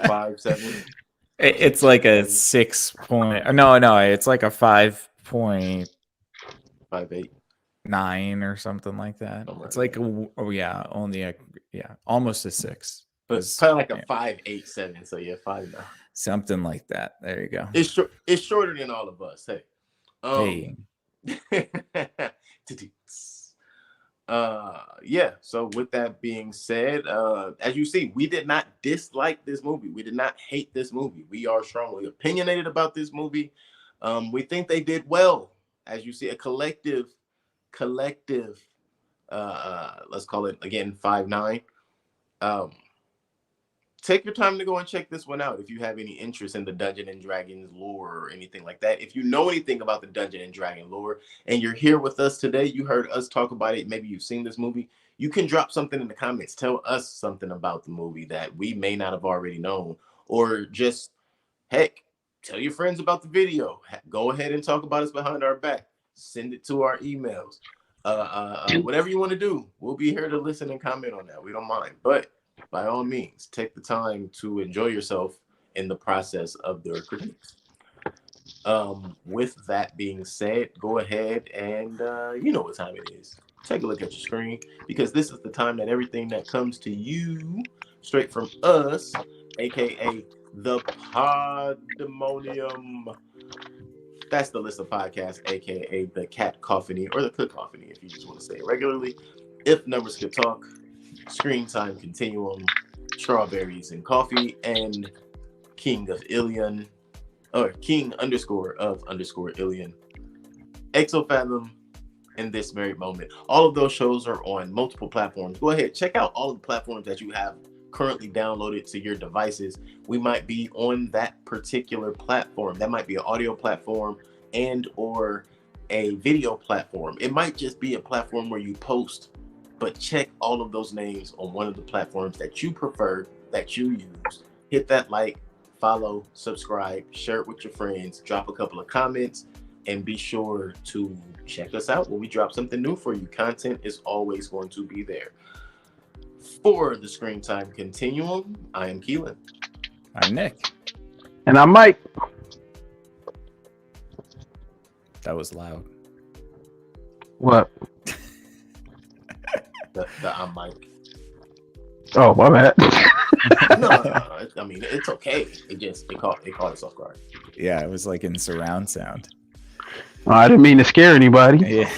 Speaker 1: 5, 7.
Speaker 2: It's like a 6 point. No, it's like a 5.58. 9 or something like that. It's like almost a 6.
Speaker 1: But it's probably like a 5.87. So yeah, 5.9.
Speaker 2: Something like that. There you go.
Speaker 1: It's shorter than all of us. Hey. Yeah. So with that being said, as you see, we did not dislike this movie. We did not hate this movie. We are strongly opinionated about this movie. We think they did well. As you see, a collective. Let's call it again 5.9. Take your time to go and check this one out if you have any interest in the Dungeons and Dragons lore or anything like that. If you know anything about the Dungeons and Dragons lore and you're here with us today, you heard us talk about it, maybe you've seen this movie, you can drop something in the comments. Tell us something about the movie that we may not have already known, or just, heck, tell your friends about the video. Go ahead and talk about us behind our back. Send it to our emails. Whatever you want to do, we'll be here to listen and comment on that. We don't mind. But by all means, take the time to enjoy yourself in the process of their critiques. With that being said, go ahead and you know what time it is. Take a look at your screen, because this is the time that everything that comes to you straight from us, aka the Podemonium. That's the list of podcasts, aka the Cat Coffee or the Cook Coffee, if you just want to say it regularly. If Numbers Could Talk, Screen Time Continuum, Strawberries and Coffee, and King of Ilion, or King _ Ilion, Exofathom, and This Married Moment. All of those shows are on multiple platforms. Go ahead, check out all of the platforms that you have currently downloaded to your devices. We might be on that particular platform. That might be an audio platform and or a video platform. It might just be a platform where you post, but check all of those names on one of the platforms that you prefer, that you use. Hit that like, follow, subscribe, share it with your friends, drop a couple of comments, and be sure to check us out when we drop something new for you. Content is always going to be there. For the Screen Time Continuum, I am Keelan.
Speaker 2: I'm Nick.
Speaker 3: And I'm Mike.
Speaker 2: That was loud.
Speaker 3: What?
Speaker 1: The I'm Mike.
Speaker 3: Oh, my bad.
Speaker 1: No. I mean, it's okay. It caught us off guard.
Speaker 2: Yeah, it was like in surround sound.
Speaker 3: Oh, I didn't mean to scare anybody.
Speaker 2: Yeah.